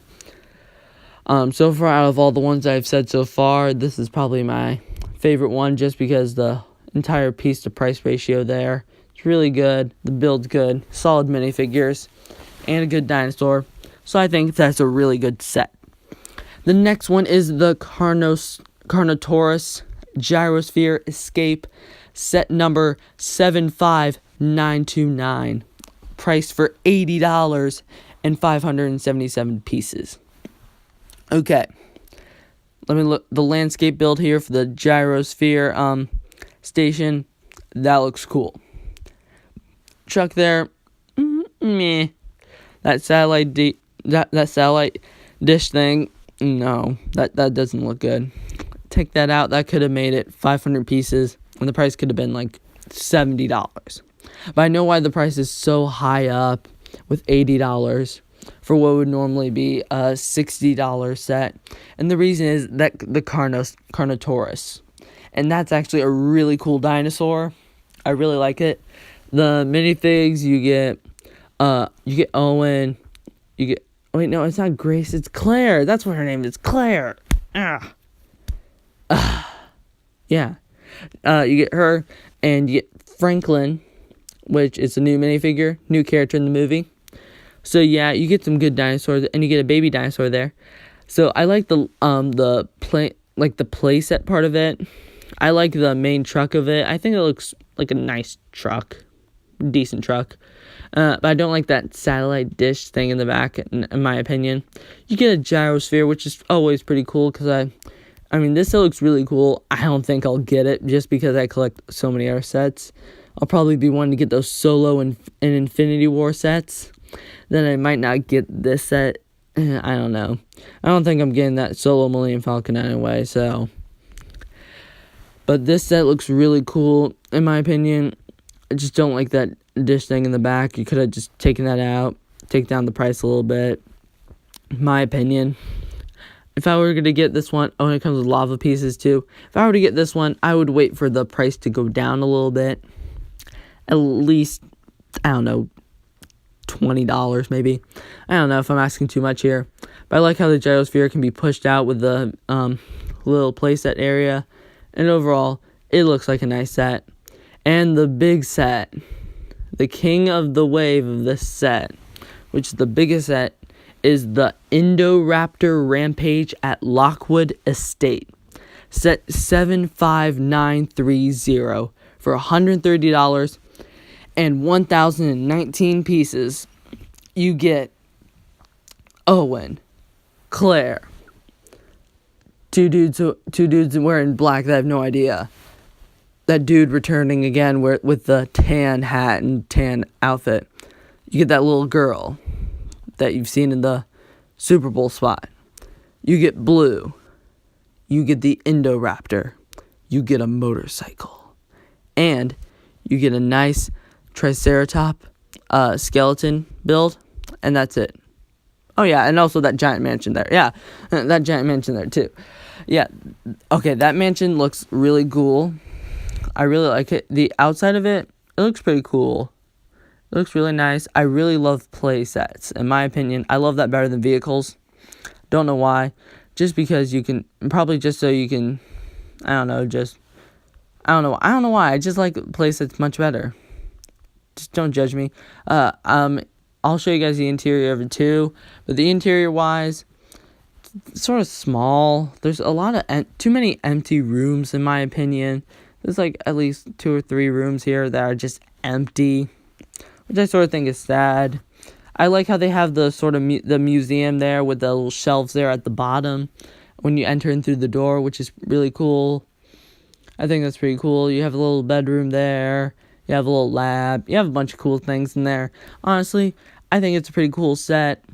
So far, out of all the ones I've said so far, this is probably my favorite one just because the entire piece to price ratio there. It's really good. The build's good. Solid minifigures. And a good dinosaur. So I think that's a really good set. The next one is the Carnotaurus Gyrosphere Escape set number 75929. Priced for $80 and 577 pieces. Okay, let me look the landscape build here for the gyrosphere station. That looks cool. Truck there, meh. That satellite that satellite dish thing, no, that doesn't look good. Take that out. That could have made it 500 pieces, and the price could have been $70. But I know why the price is so high up with $80. For what would normally be a $60 set. And the reason is that the Carnotaurus. And that's actually a really cool dinosaur. I really like it. The minifigs, you get Owen, wait, no, it's not Grace, it's Claire. That's what her name is, Claire. Yeah. You get her, and you get Franklin, which is a new minifigure, new character in the movie. So yeah, you get some good dinosaurs, and you get a baby dinosaur there. So I like the play set part of it. I like the main truck of it. I think it looks like a nice truck, decent truck. But I don't like that satellite dish thing in the back, in my opinion. You get a gyrosphere, which is always pretty cool, because this looks really cool. I don't think I'll get it, just because I collect so many other sets. I'll probably be wanting to get those Solo and Infinity War sets. Then I might not get this set. I don't know. I don't think I'm getting that Solo Millennium Falcon anyway, so. But this set looks really cool, in my opinion. I just don't like that dish thing in the back. You could have just taken that out, take down the price a little bit, in my opinion. If I were going to get this one, it comes with lava pieces too. If I were to get this one, I would wait for the price to go down a little bit. At least, I don't know, $20 maybe. I don't know if I'm asking too much here. But I like how the gyrosphere can be pushed out with the little playset area. And overall, it looks like a nice set. And the big set, the king of the wave of this set, which is the biggest set, is the Indoraptor Rampage at Lockwood Estate. Set 75930 for $130 and 1,019 pieces. You get Owen, Claire, two dudes wearing black that I have no idea. That dude returning again with the tan hat and tan outfit. You get that little girl that you've seen in the Super Bowl spot. You get Blue. You get the Indoraptor. You get a motorcycle. And you get a nice Triceratop skeleton build. And that's it. Oh, yeah, and also that giant mansion there. Yeah, that giant mansion there, too. Yeah, okay, that mansion looks really cool. I really like it. The outside of it looks pretty cool. It looks really nice. I really love play sets. In my opinion, I love that better than vehicles. Don't know why. Just because you can, probably just so you can, I don't know why. I just like play sets much better. Just don't judge me. I'll show you guys the interior of it too. But the interior wise, it's sort of small. There's a lot of, too many empty rooms in my opinion. There's like at least 2 or 3 rooms here that are just empty, which I sort of think is sad. I like how they have the sort of the museum there with the little shelves there at the bottom when you enter in through the door, which is really cool. I think that's pretty cool. You have a little bedroom there. You have a little lab. You have a bunch of cool things in there. Honestly, I think it's a pretty cool set.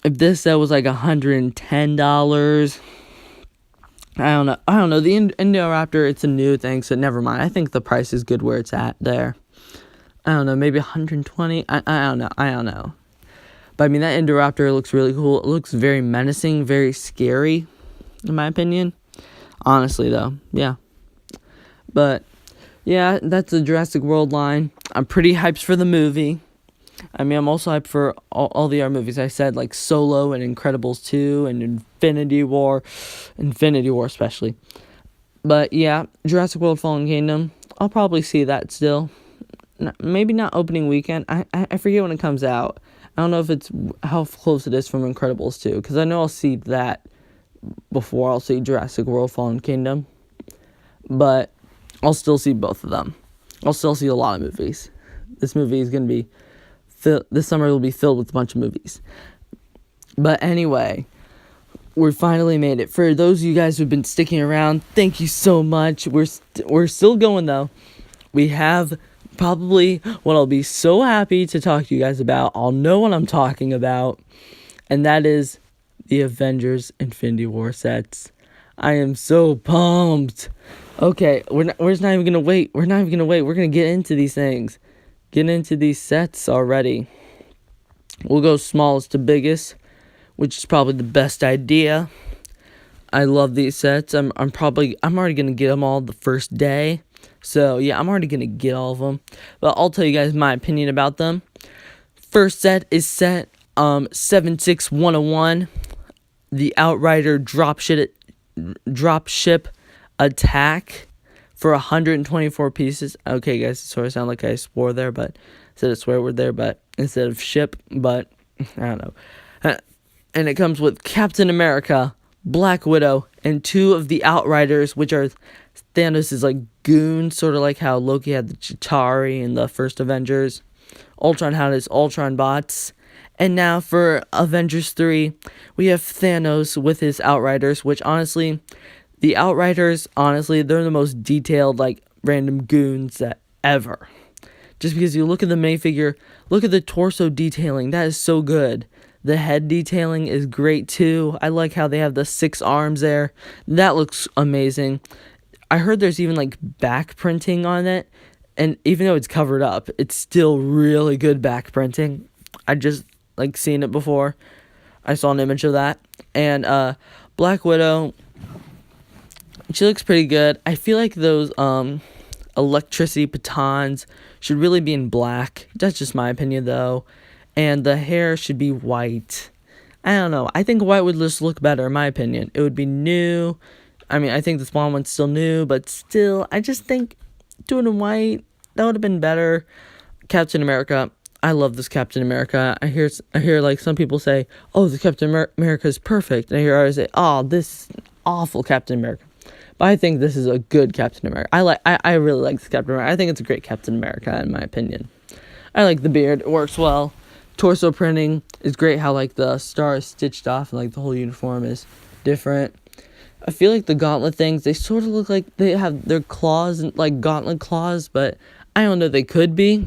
If this set was like $110, I don't know. The Indoraptor, it's a new thing, so never mind. I think the price is good where it's at there. I don't know, maybe 120. I don't know. But I mean, that Indoraptor looks really cool. It looks very menacing, very scary, in my opinion. Honestly, though, yeah. But yeah, that's the Jurassic World line. I'm pretty hyped for the movie. I mean, I'm also hyped for all the other movies I said, like Solo and Incredibles 2 and Infinity War especially. But yeah, Jurassic World Fallen Kingdom, I'll probably see that still. Maybe not opening weekend. I forget when it comes out. I don't know if it's how close it is from Incredibles 2, because I know I'll see that before I'll see Jurassic World Fallen Kingdom. But I'll still see both of them. I'll still see a lot of movies. This movie is going to be this summer will be filled with a bunch of movies. But anyway, we finally made it. For those of you guys who've been sticking around, thank you so much. We're still going though. We have probably what I'll be so happy to talk to you guys about. I'll know what I'm talking about, and that is the Avengers Infinity War sets. I am so pumped. Okay, we're not even gonna wait. We're gonna get into these things. Get into these sets already. We'll go smallest to biggest, which is probably the best idea. I love these sets. I'm already gonna get them all the first day. So yeah, I'm already gonna get all of them. But I'll tell you guys my opinion about them. First set is set 76101, the Outrider dropship attack for 124 pieces. Okay, guys, it sort of sounded like I swore there, but said a swear word there, but instead of ship, but I don't know. And it comes with Captain America, Black Widow, and 2 of the Outriders, which are Thanos' like goons, sort of like how Loki had the Chitauri in the first Avengers. Ultron had his Ultron bots. And now for Avengers 3, we have Thanos with his Outriders, which honestly, the Outriders, honestly, they're the most detailed, like, random goons that ever. Just because you look at the minifigure, look at the torso detailing, that is so good. The head detailing is great too. I like how they have the 6 arms there. That looks amazing. I heard there's even, like, back printing on it. And even though it's covered up, it's still really good back printing. I just, like, seen it before. I saw an image of that. And, Black Widow, she looks pretty good. I feel like those, electricity batons should really be in black. That's just my opinion, though. And the hair should be white. I don't know. I think white would just look better, in my opinion. It would be new. I mean, I think the spawn one's still new, but still, I just think doing it in white, that would have been better. Captain America, I love this Captain America. I hear like some people say, oh, the Captain America is perfect. And I hear others say, oh, this awful Captain America. But I think this is a good Captain America. I really like this Captain America. I think it's a great Captain America, in my opinion. I like the beard. It works well. Torso printing is great. How, like, the star is stitched off and, like, the whole uniform is different. I feel like the gauntlet things, they sort of look like they have their claws, and like, gauntlet claws. But I don't know. They could be.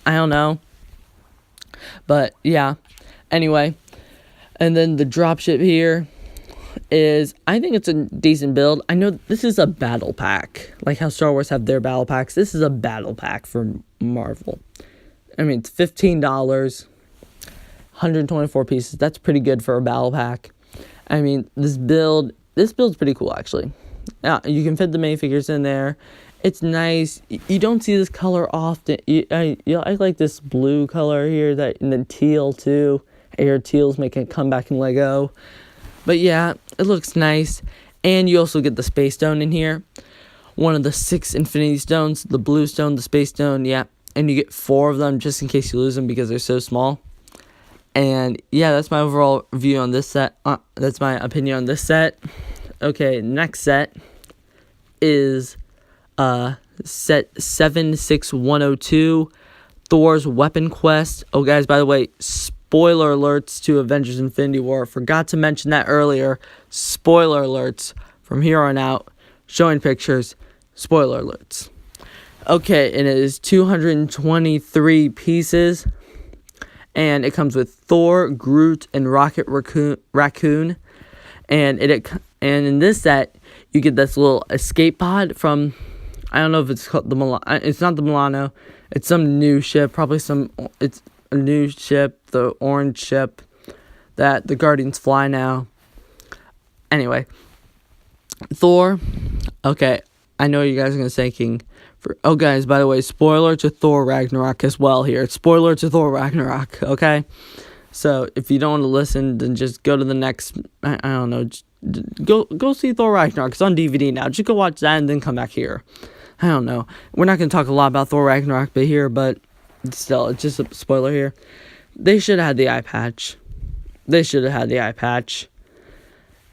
I don't know. But, yeah. Anyway. And then the dropship here is, I think it's a decent build. I know this is a battle pack, like how Star Wars have their battle packs. This is a battle pack for Marvel. I mean, it's $15, 124 pieces. That's pretty good for a battle pack. I mean, this build's pretty cool, actually. You can fit the minifigures in there. It's nice. You don't see this color often. I like this blue color here, and then teal too. I hear teal's making a comeback in Lego. But yeah, it looks nice. And you also get the Space Stone in here. One of the 6 Infinity Stones. The Blue Stone, the Space Stone, yeah. And you get 4 of them just in case you lose them because they're so small. And yeah, that's my overall view on this set. That's my opinion on this set. Okay, next set is set 76102. Thor's Weapon Quest. Oh, guys, by the way, spoiler alerts to Avengers Infinity War. Forgot to mention that earlier. Spoiler alerts from here on out. Showing pictures. Spoiler alerts. Okay, and it is 223 pieces. And it comes with Thor, Groot, and Rocket Raccoon. And in this set, you get this little escape pod from, I don't know if it's called it's not the Milano. It's some new ship. It's a new ship, the orange ship that the Guardians fly now. Anyway, Thor. Okay, I know you guys are gonna say King. Oh, guys, by the way, spoiler to Thor Ragnarok as well here. It's spoiler to Thor Ragnarok. Okay, so if you don't want to listen, then just go to the next. I don't know. Go see Thor Ragnarok. It's on DVD now. Just go watch that and then come back here. I don't know. We're not gonna talk a lot about Thor Ragnarok, but still, it's just a spoiler here. They should have had the eye patch.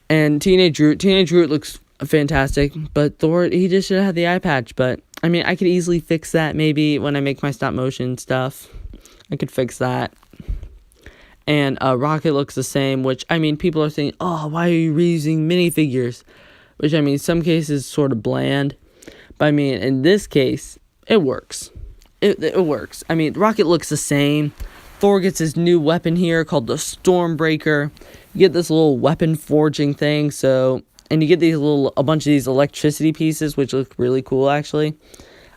And Teenage Groot looks fantastic, but Thor, he just should have had the eye patch. But, I mean, I could easily fix that maybe when I make my stop motion stuff. I could fix that. And Rocket looks the same, which, I mean, people are saying, oh, why are you reusing minifigures? Which, I mean, in some cases sort of bland. But, I mean, in this case, it works. It works. I mean, Rocket looks the same. Thor gets his new weapon here called the Stormbreaker. You get this little weapon forging thing. And you get a bunch of these electricity pieces, which look really cool, actually.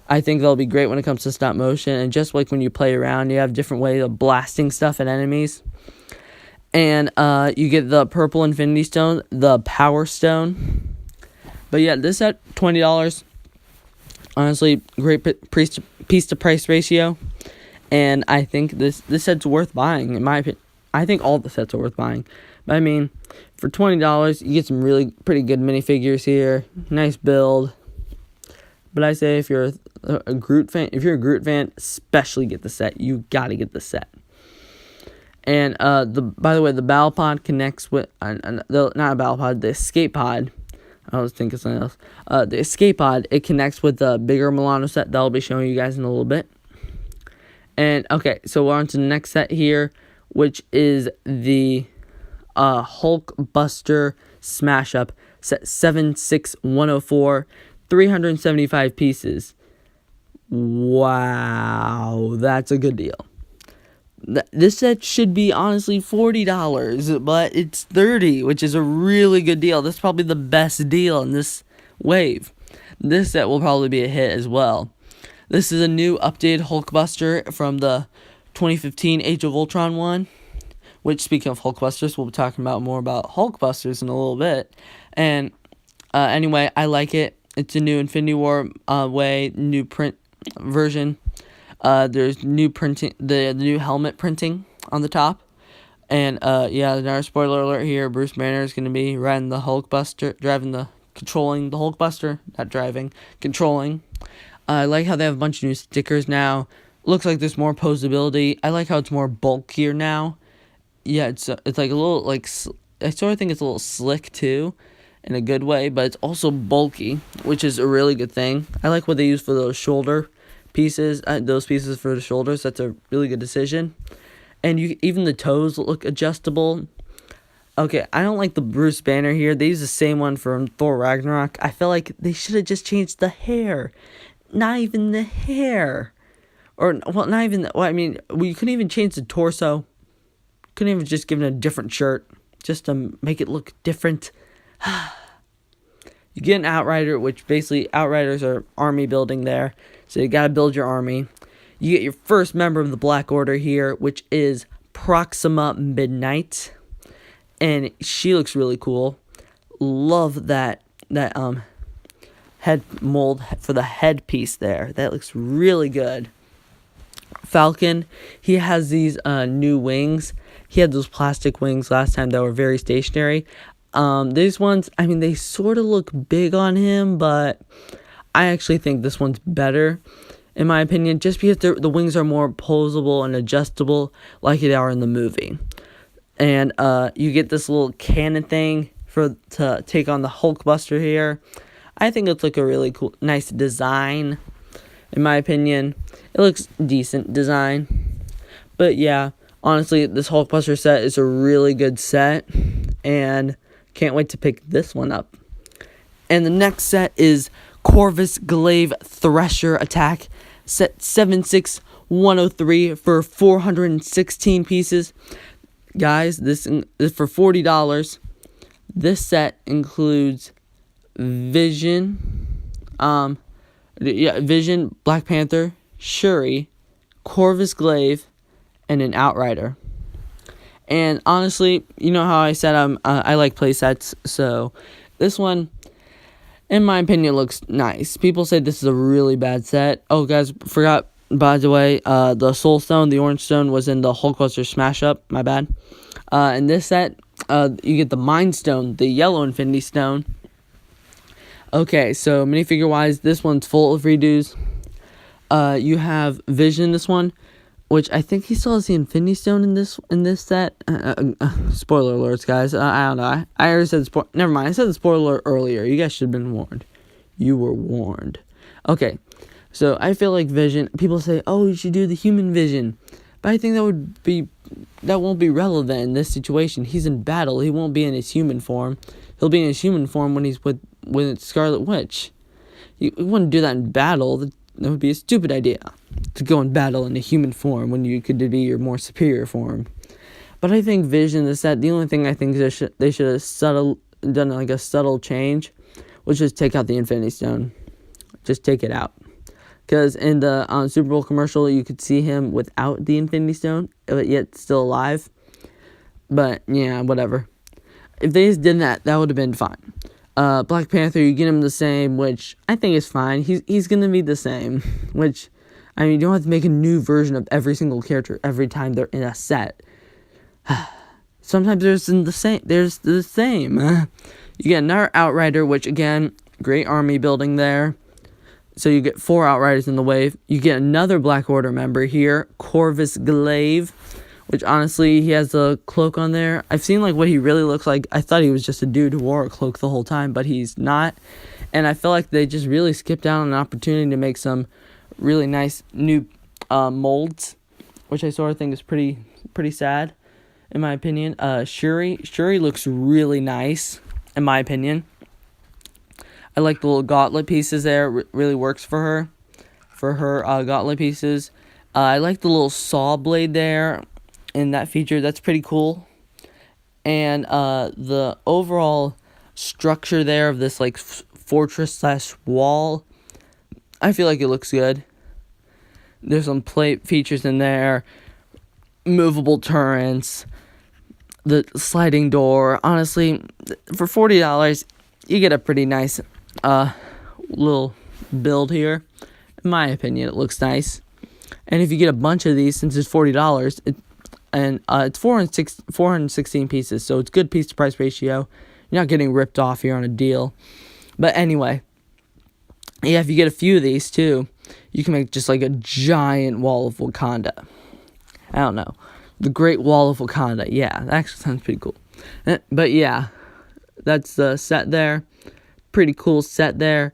I think they'll be great when it comes to stop motion. And just like when you play around, you have different ways of blasting stuff at enemies. And you get the purple Infinity Stone, the Power Stone. But yeah, this at $20. Honestly, great piece to price ratio. And I think this set's worth buying, in my opinion. I think all the sets are worth buying. But I mean, for $20, you get some really pretty good minifigures here. Nice build. But I say if you're a Groot fan, especially get the set. You gotta get the set. And by the way, the battle pod connects with not a battle pod, the escape pod. I was thinking something else. The escape pod, it connects with the bigger Milano set that I'll be showing you guys in a little bit. And okay, so we're on to the next set here, which is the Hulk Buster Smash Up set 76104, 375 pieces. Wow, that's a good deal. This set should be honestly $40, but it's $30, which is a really good deal. This is probably the best deal in this wave. This set will probably be a hit as well. This is a new updated Hulkbuster from the 2015 Age of Ultron one. Which, speaking of Hulkbusters, we'll be talking about more about Hulkbusters in a little bit. And anyway, I like it. It's a new Infinity War new print version. There's new printing, the new helmet printing on the top. And yeah, another spoiler alert here. Bruce Banner is going to be riding the Hulkbuster, driving the controlling the Hulkbuster, not driving, controlling. I like how they have a bunch of new stickers now. Looks like there's more posability. I like how it's more bulkier now. Yeah, it's like a little like I sort of think it's a little slick too, in a good way, but it's also bulky, which is a really good thing. I like what they use for those shoulder pieces. Those pieces for the shoulders. That's a really good decision. And even the toes look adjustable. Okay, I don't like the Bruce Banner here. They use the same one from Thor Ragnarok. I feel like they should have just changed the hair. Not even the hair. Or, well, not even... Well, I mean, we couldn't even change the torso. Couldn't even just give it a different shirt. Just to make it look different. You get an Outrider, which basically Outriders are army building there. So you gotta build your army. You get your first member of the Black Order here, which is Proxima Midnight. And she looks really cool. Love that head mold for the headpiece there. That looks really good. Falcon, he has these new wings. He had those plastic wings last time that were very stationary. These ones, I mean, they sort of look big on him, but I actually think this one's better, in my opinion, just because the wings are more posable and adjustable like they are in the movie. And you get this little cannon thing to take on the Hulkbuster here. I think it's like a really cool, nice design, in my opinion. It looks decent design. But yeah, honestly, this Hulkbuster set is a really good set. And can't wait to pick this one up. And the next set is Corvus Glaive Thresher Attack. Set 76103 for 416 pieces. Guys, this is for $40. This set includes Vision, Vision, Black Panther, Shuri, Corvus Glaive, and an Outrider. And honestly, you know how I said I like play sets, so this one, in my opinion, looks nice. People say this is a really bad set. Oh, guys, forgot, by the way, the Soul Stone, the Orange Stone, was in the Hulkbuster Smash Up. My bad. In this set, you get the Mind Stone, the yellow Infinity Stone. Okay, so minifigure-wise, this one's full of redos. You have Vision in this one, which I think he still has the Infinity Stone in this set. Spoiler alerts, guys. I don't know. I already said never mind. I said the spoiler earlier. You guys should have been warned. You were warned. Okay, so I feel like Vision. People say, "Oh, you should do the human Vision," but I think that won't be relevant in this situation. He's in battle. He won't be in his human form. He'll be in his human form when he's with Scarlet Witch. You wouldn't do that in battle. That would be a stupid idea, to go in battle in a human form when you could be your more superior form. But I think Vision, the set, the only thing I think they should have done like a subtle change, was just take out the Infinity Stone. Just take it out. Because in the Super Bowl commercial, you could see him without the Infinity Stone, but yet still alive. But yeah, whatever. If they just did that would have been fine. Black Panther, you get him the same, which I think is fine. He's gonna be the same, which, I mean, you don't have to make a new version of every single character every time they're in a set. Sometimes there's the same. You get another Outrider, which again, great army building there. So you get 4 Outriders in the wave. You get another Black Order member here, Corvus Glaive, which honestly, he has a cloak on there. I've seen like what he really looks like. I thought he was just a dude who wore a cloak the whole time, but he's not. And I feel like they just really skipped out on an opportunity to make some really nice new molds, which I sort of think is pretty sad, in my opinion. Shuri looks really nice, in my opinion. I like the little gauntlet pieces there. Really works for her gauntlet pieces. I like the little saw blade there in that feature. That's pretty cool. And the overall structure there of this like fortress / wall, I feel like it looks good. There's some plate features in there, movable turrets, the sliding door. Honestly, for $40, you get a pretty nice little build here. In my opinion, it looks nice. And if you get a bunch of these, since it's $40, it's 416 pieces, so it's good piece to price ratio. You're not getting ripped off here on a deal. But anyway, yeah, if you get a few of these too, you can make just like a giant wall of Wakanda. I don't know. The Great Wall of Wakanda. Yeah, that actually sounds pretty cool. But yeah, that's the set there. Pretty cool set there.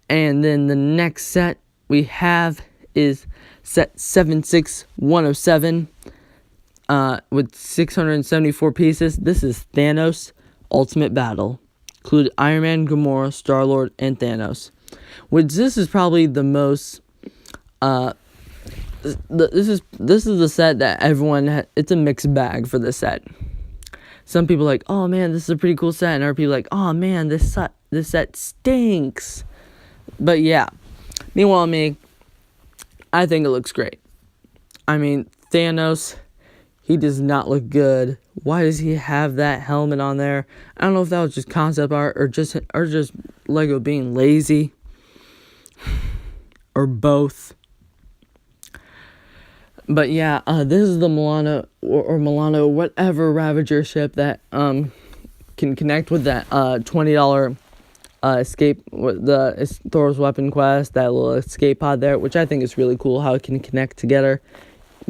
And then the next set we have is set 76107 with 674 pieces. This is Thanos Ultimate Battle. Include Iron Man, Gamora, Star-Lord, and Thanos. Which this is probably the most this is the set that everyone it's a mixed bag for this set. Some people are like, oh man, this is a pretty cool set, and other people are like, oh man, this set stinks. But yeah, meanwhile, I think it looks great. I mean, Thanos, he does not look good. Why does he have that helmet on there? I don't know if that was just concept art or just Lego being lazy or both. But yeah, this is the Milano or Milano, whatever Ravager ship that can connect with that $20 escape with the Thor's Weapon Quest, that little escape pod there, which I think is really cool how it can connect together.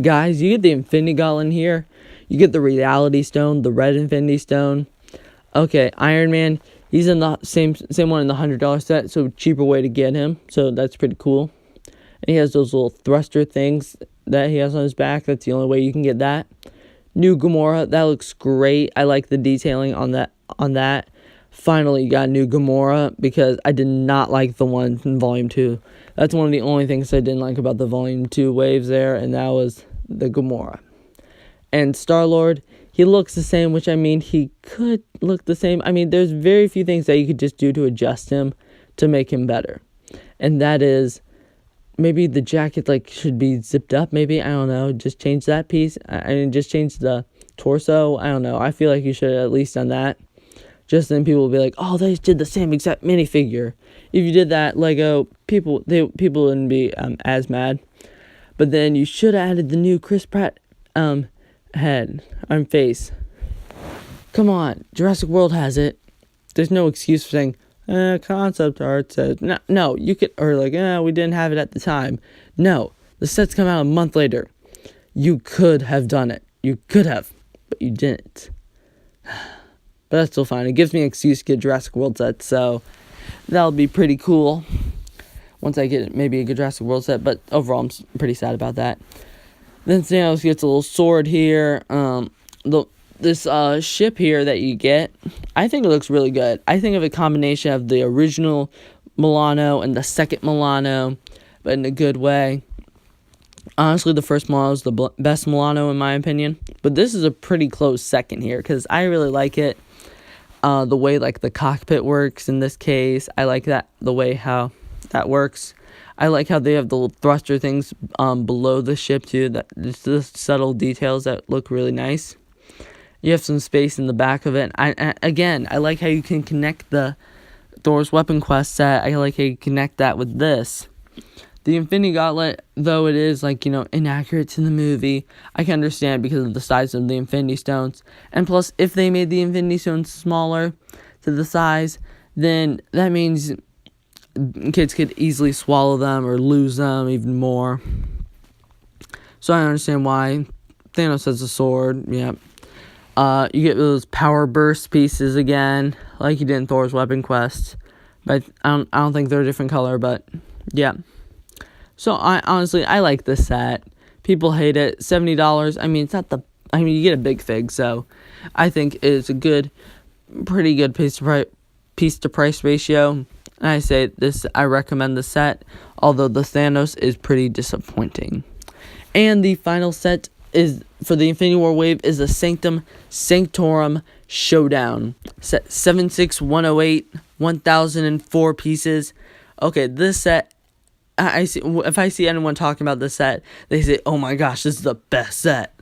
Guys, you get the Infinity Gauntlet here. You get the Reality Stone, the red Infinity Stone. Okay, Iron Man, he's in the same one in the $100 set, so cheaper way to get him. So that's pretty cool. And he has those little thruster things that he has on his back. That's the only way you can get that. New Gamora, that looks great. I like the detailing on that. Finally, you got new Gamora, because I did not like the one in Volume 2. That's one of the only things I didn't like about the Volume 2 waves there, and that was the Gamora. And Star-Lord, he looks the same, which I mean, he could look the same. I mean, there's very few things that you could just do to adjust him to make him better. And that is, maybe the jacket should be zipped up, maybe, I don't know, just change that piece. I mean, just change the torso, I don't know. I feel like you should have at least done that. Just then people will be like, oh, they did the same exact minifigure. If you did that, Lego, people wouldn't be as mad. But then you should have added the new Chris Pratt head on face. Come on, Jurassic World has it. There's no excuse for saying, concept art says, no, you could, or we didn't have it at the time. No, the set's come out a month later. You could have done it. You could have, but you didn't. But that's still fine. It gives me an excuse to get Jurassic World set, so that'll be pretty cool once I get maybe a good Jurassic World set, but overall I'm pretty sad about that. Then Thanos gets a little sword here. This ship here that you get, I think it looks really good. I think of a combination of the original Milano and the second Milano, but in a good way. Honestly, the first Milano is the best Milano in my opinion, but this is a pretty close second here because I really like it. The way the cockpit works in this case, I like that, the way how that works. I like how they have the little thruster things below the ship too. That just the subtle details that look really nice. You have some space in the back of it. I like how you can connect the Thor's Weapon Quest set. I like how you connect that with this. The Infinity Gauntlet, though it is inaccurate to the movie, I can understand because of the size of the Infinity Stones. And plus, if they made the Infinity Stones smaller to the size, then that means kids could easily swallow them or lose them even more. So I understand why. Thanos has a sword, yeah. You get those power burst pieces again, like you did in Thor's Weapon Quest. But I don't think they're a different color, but yeah. So I like this set. People hate it. $70. I mean, you get a big fig, so I think it's a pretty good piece to price ratio. And I say this, I recommend the set, although the Thanos is pretty disappointing. And the final set is for the Infinity War wave is the Sanctum Sanctorum Showdown. Set 76108, 1004 pieces. Okay, this set, if I see anyone talking about this set, they say, "Oh my gosh, this is the best set."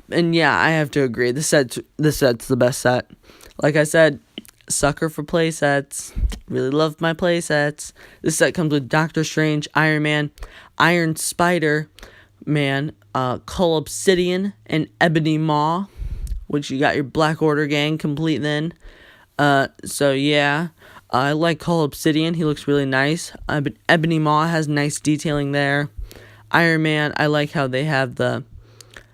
And yeah, I have to agree. This set's the best set. Like I said, sucker for play sets. Really love my play sets. This set comes with Doctor Strange, Iron Man, Iron Spider Man, Cull Obsidian, and Ebony Maw, which you got your Black Order gang complete then. So yeah. I like Call Obsidian. He looks really nice. But Ebony Maw has nice detailing there. Iron Man, I like how they have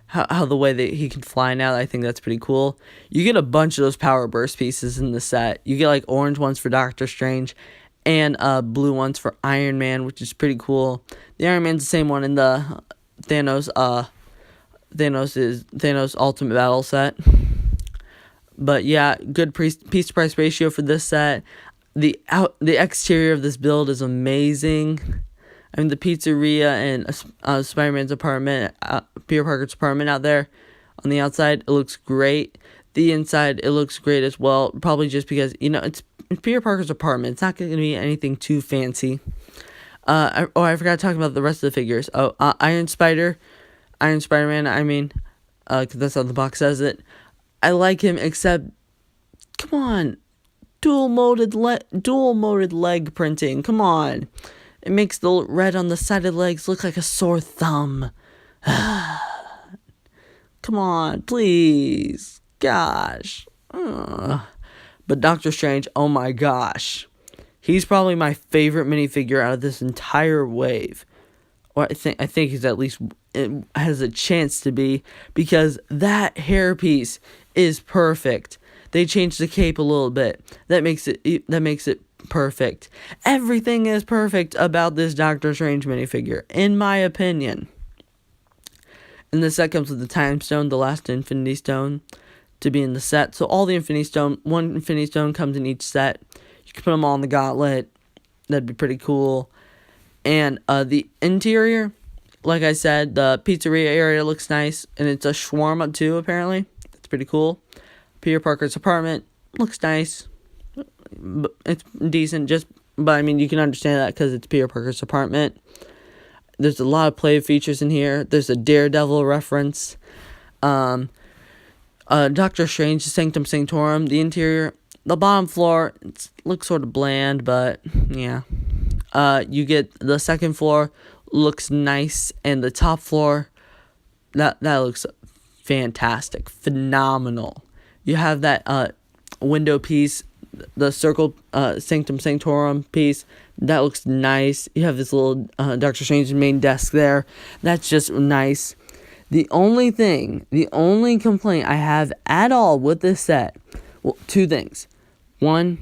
how the way that he can fly now. I think that's pretty cool. You get a bunch of those power burst pieces in the set. You get like orange ones for Doctor Strange and blue ones for Iron Man, which is pretty cool. The Iron Man's the same one in the Thanos Ultimate Battle set. But yeah, good piece to price ratio for this set. The exterior of this build is amazing. I mean, the pizzeria and Spider-Man's apartment, Peter Parker's apartment out there on the outside, it looks great. The inside, it looks great as well. Probably just because, it's Peter Parker's apartment. It's not going to be anything too fancy. I forgot to talk about the rest of the figures. Iron Spider-Man, because that's how the box says it. I like him, except, come on, dual-moded leg printing, come on. It makes the red on the side of the legs look like a sore thumb. Come on, please. Gosh. But Doctor Strange, oh my gosh. He's probably my favorite minifigure out of this entire wave. Or I think he's at least has a chance to be, because that hairpiece is perfect. They changed the cape a little bit. That makes it perfect. Everything is perfect about this Doctor Strange minifigure, in my opinion. And the set comes with the Time Stone, the last Infinity Stone, to be in the set. So all the one Infinity Stone comes in each set. You can put them all in the gauntlet. That'd be pretty cool. And the interior, like I said, the pizzeria area looks nice, and it's a shawarma too, apparently. That's pretty cool. Peter Parker's apartment looks nice. It's decent, but you can understand that because it's Peter Parker's apartment. There's a lot of play features in here. There's a Daredevil reference. Doctor Strange's Sanctum Sanctorum. The interior, the bottom floor, it looks sort of bland, but yeah. You get the second floor looks nice, and the top floor, that looks fantastic, phenomenal. You have that window piece, the circle Sanctum Sanctorum piece, that looks nice. You have this little Doctor Strange's main desk there. That's just nice. The only complaint I have at all with this set, well, two things. One,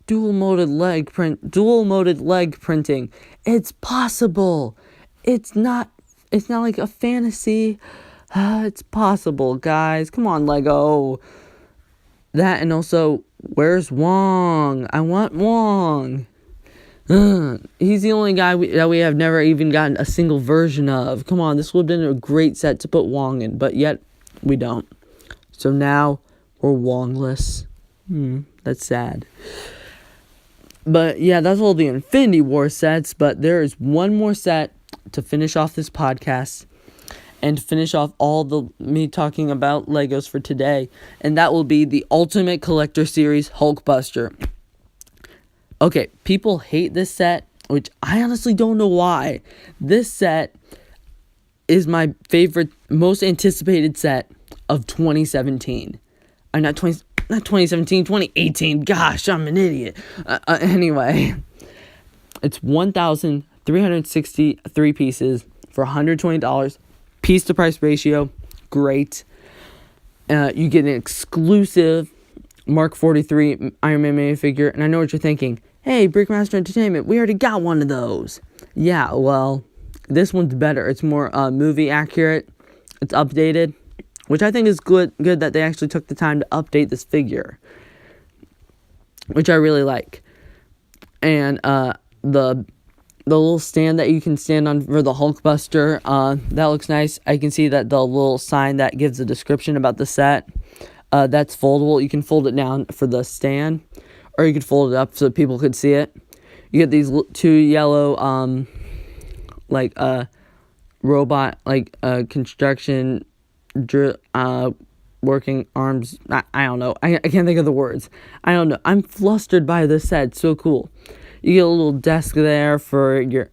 dual-moded leg printing. It's possible. It's not like a fantasy. It's possible, guys. Come on, Lego. That, and also, where's Wong? I want Wong. He's the only guy that we have never even gotten a single version of. Come on, this would have been a great set to put Wong in, but yet we don't. So now we're Wongless. That's sad. But yeah, that's all the Infinity War sets, but there is one more set to finish off this podcast and to finish off me talking about Legos for today, and that will be the Ultimate Collector Series Hulkbuster. Okay, people hate this set, which I honestly don't know why. This set is my favorite, most anticipated set of 2017. Not 2017, 2018. Gosh, I'm an idiot. Anyway, it's 1,363 pieces for $120. Piece to price ratio, great. You get an exclusive Mark 43 Iron Man minifigure, and I know what you're thinking. Hey, Brickmaster Entertainment, we already got one of those. Yeah, well, this one's better. It's more movie accurate. It's updated, which I think is good that they actually took the time to update this figure, which I really like. And the little stand that you can stand on for the Hulkbuster, that looks nice. I can see that the little sign that gives a description about the set, that's foldable. You can fold it down for the stand, or you could fold it up so people could see it. You get these two yellow, robot, construction, working arms. I don't know. I can't think of the words. I don't know. I'm flustered by this set. It's so cool. You get a little desk there or you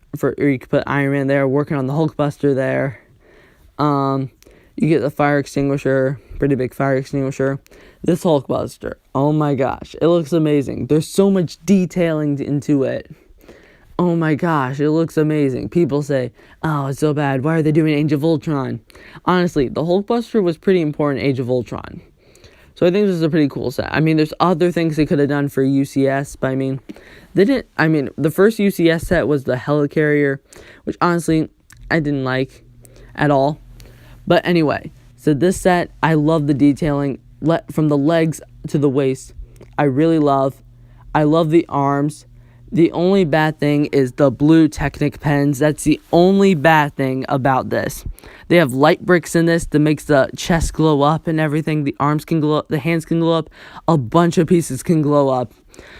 could put Iron Man there, working on the Hulkbuster there. You get the fire extinguisher. pretty big fire extinguisher. This Hulkbuster, oh my gosh, it looks amazing. There's so much detailing into it. Oh my gosh, it looks amazing. People say, oh, it's so bad. Why are they doing Age of Ultron? Honestly, the Hulkbuster was pretty important in Age of Ultron. So I think this is a pretty cool set. I mean, there's other things they could have done for UCS, but the first UCS set was the Helicarrier, which honestly, I didn't like at all. But anyway, so this set, I love the detailing from the legs to the waist. I really love. I love the arms. The only bad thing is the blue Technic pens. That's the only bad thing about this. They have light bricks in this that makes the chest glow up and everything. The arms can glow up. The hands can glow up. A bunch of pieces can glow up.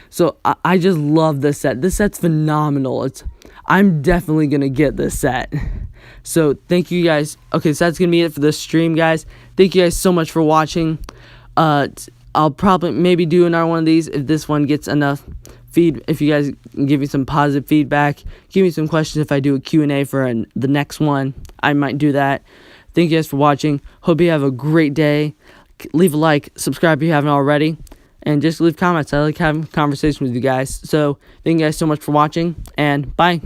So I just love this set. This set's phenomenal. I'm definitely going to get this set. So thank you guys. Okay, so that's going to be it for this stream, guys. Thank you guys so much for watching. I'll probably maybe do another one of these if this one gets enough if you guys give me some positive feedback, give me some questions if I do a Q&A for the next one, I might do that. Thank you guys for watching. Hope you have a great day. Leave a like, subscribe if you haven't already, and just leave comments. I like having conversations with you guys. So thank you guys so much for watching, and bye.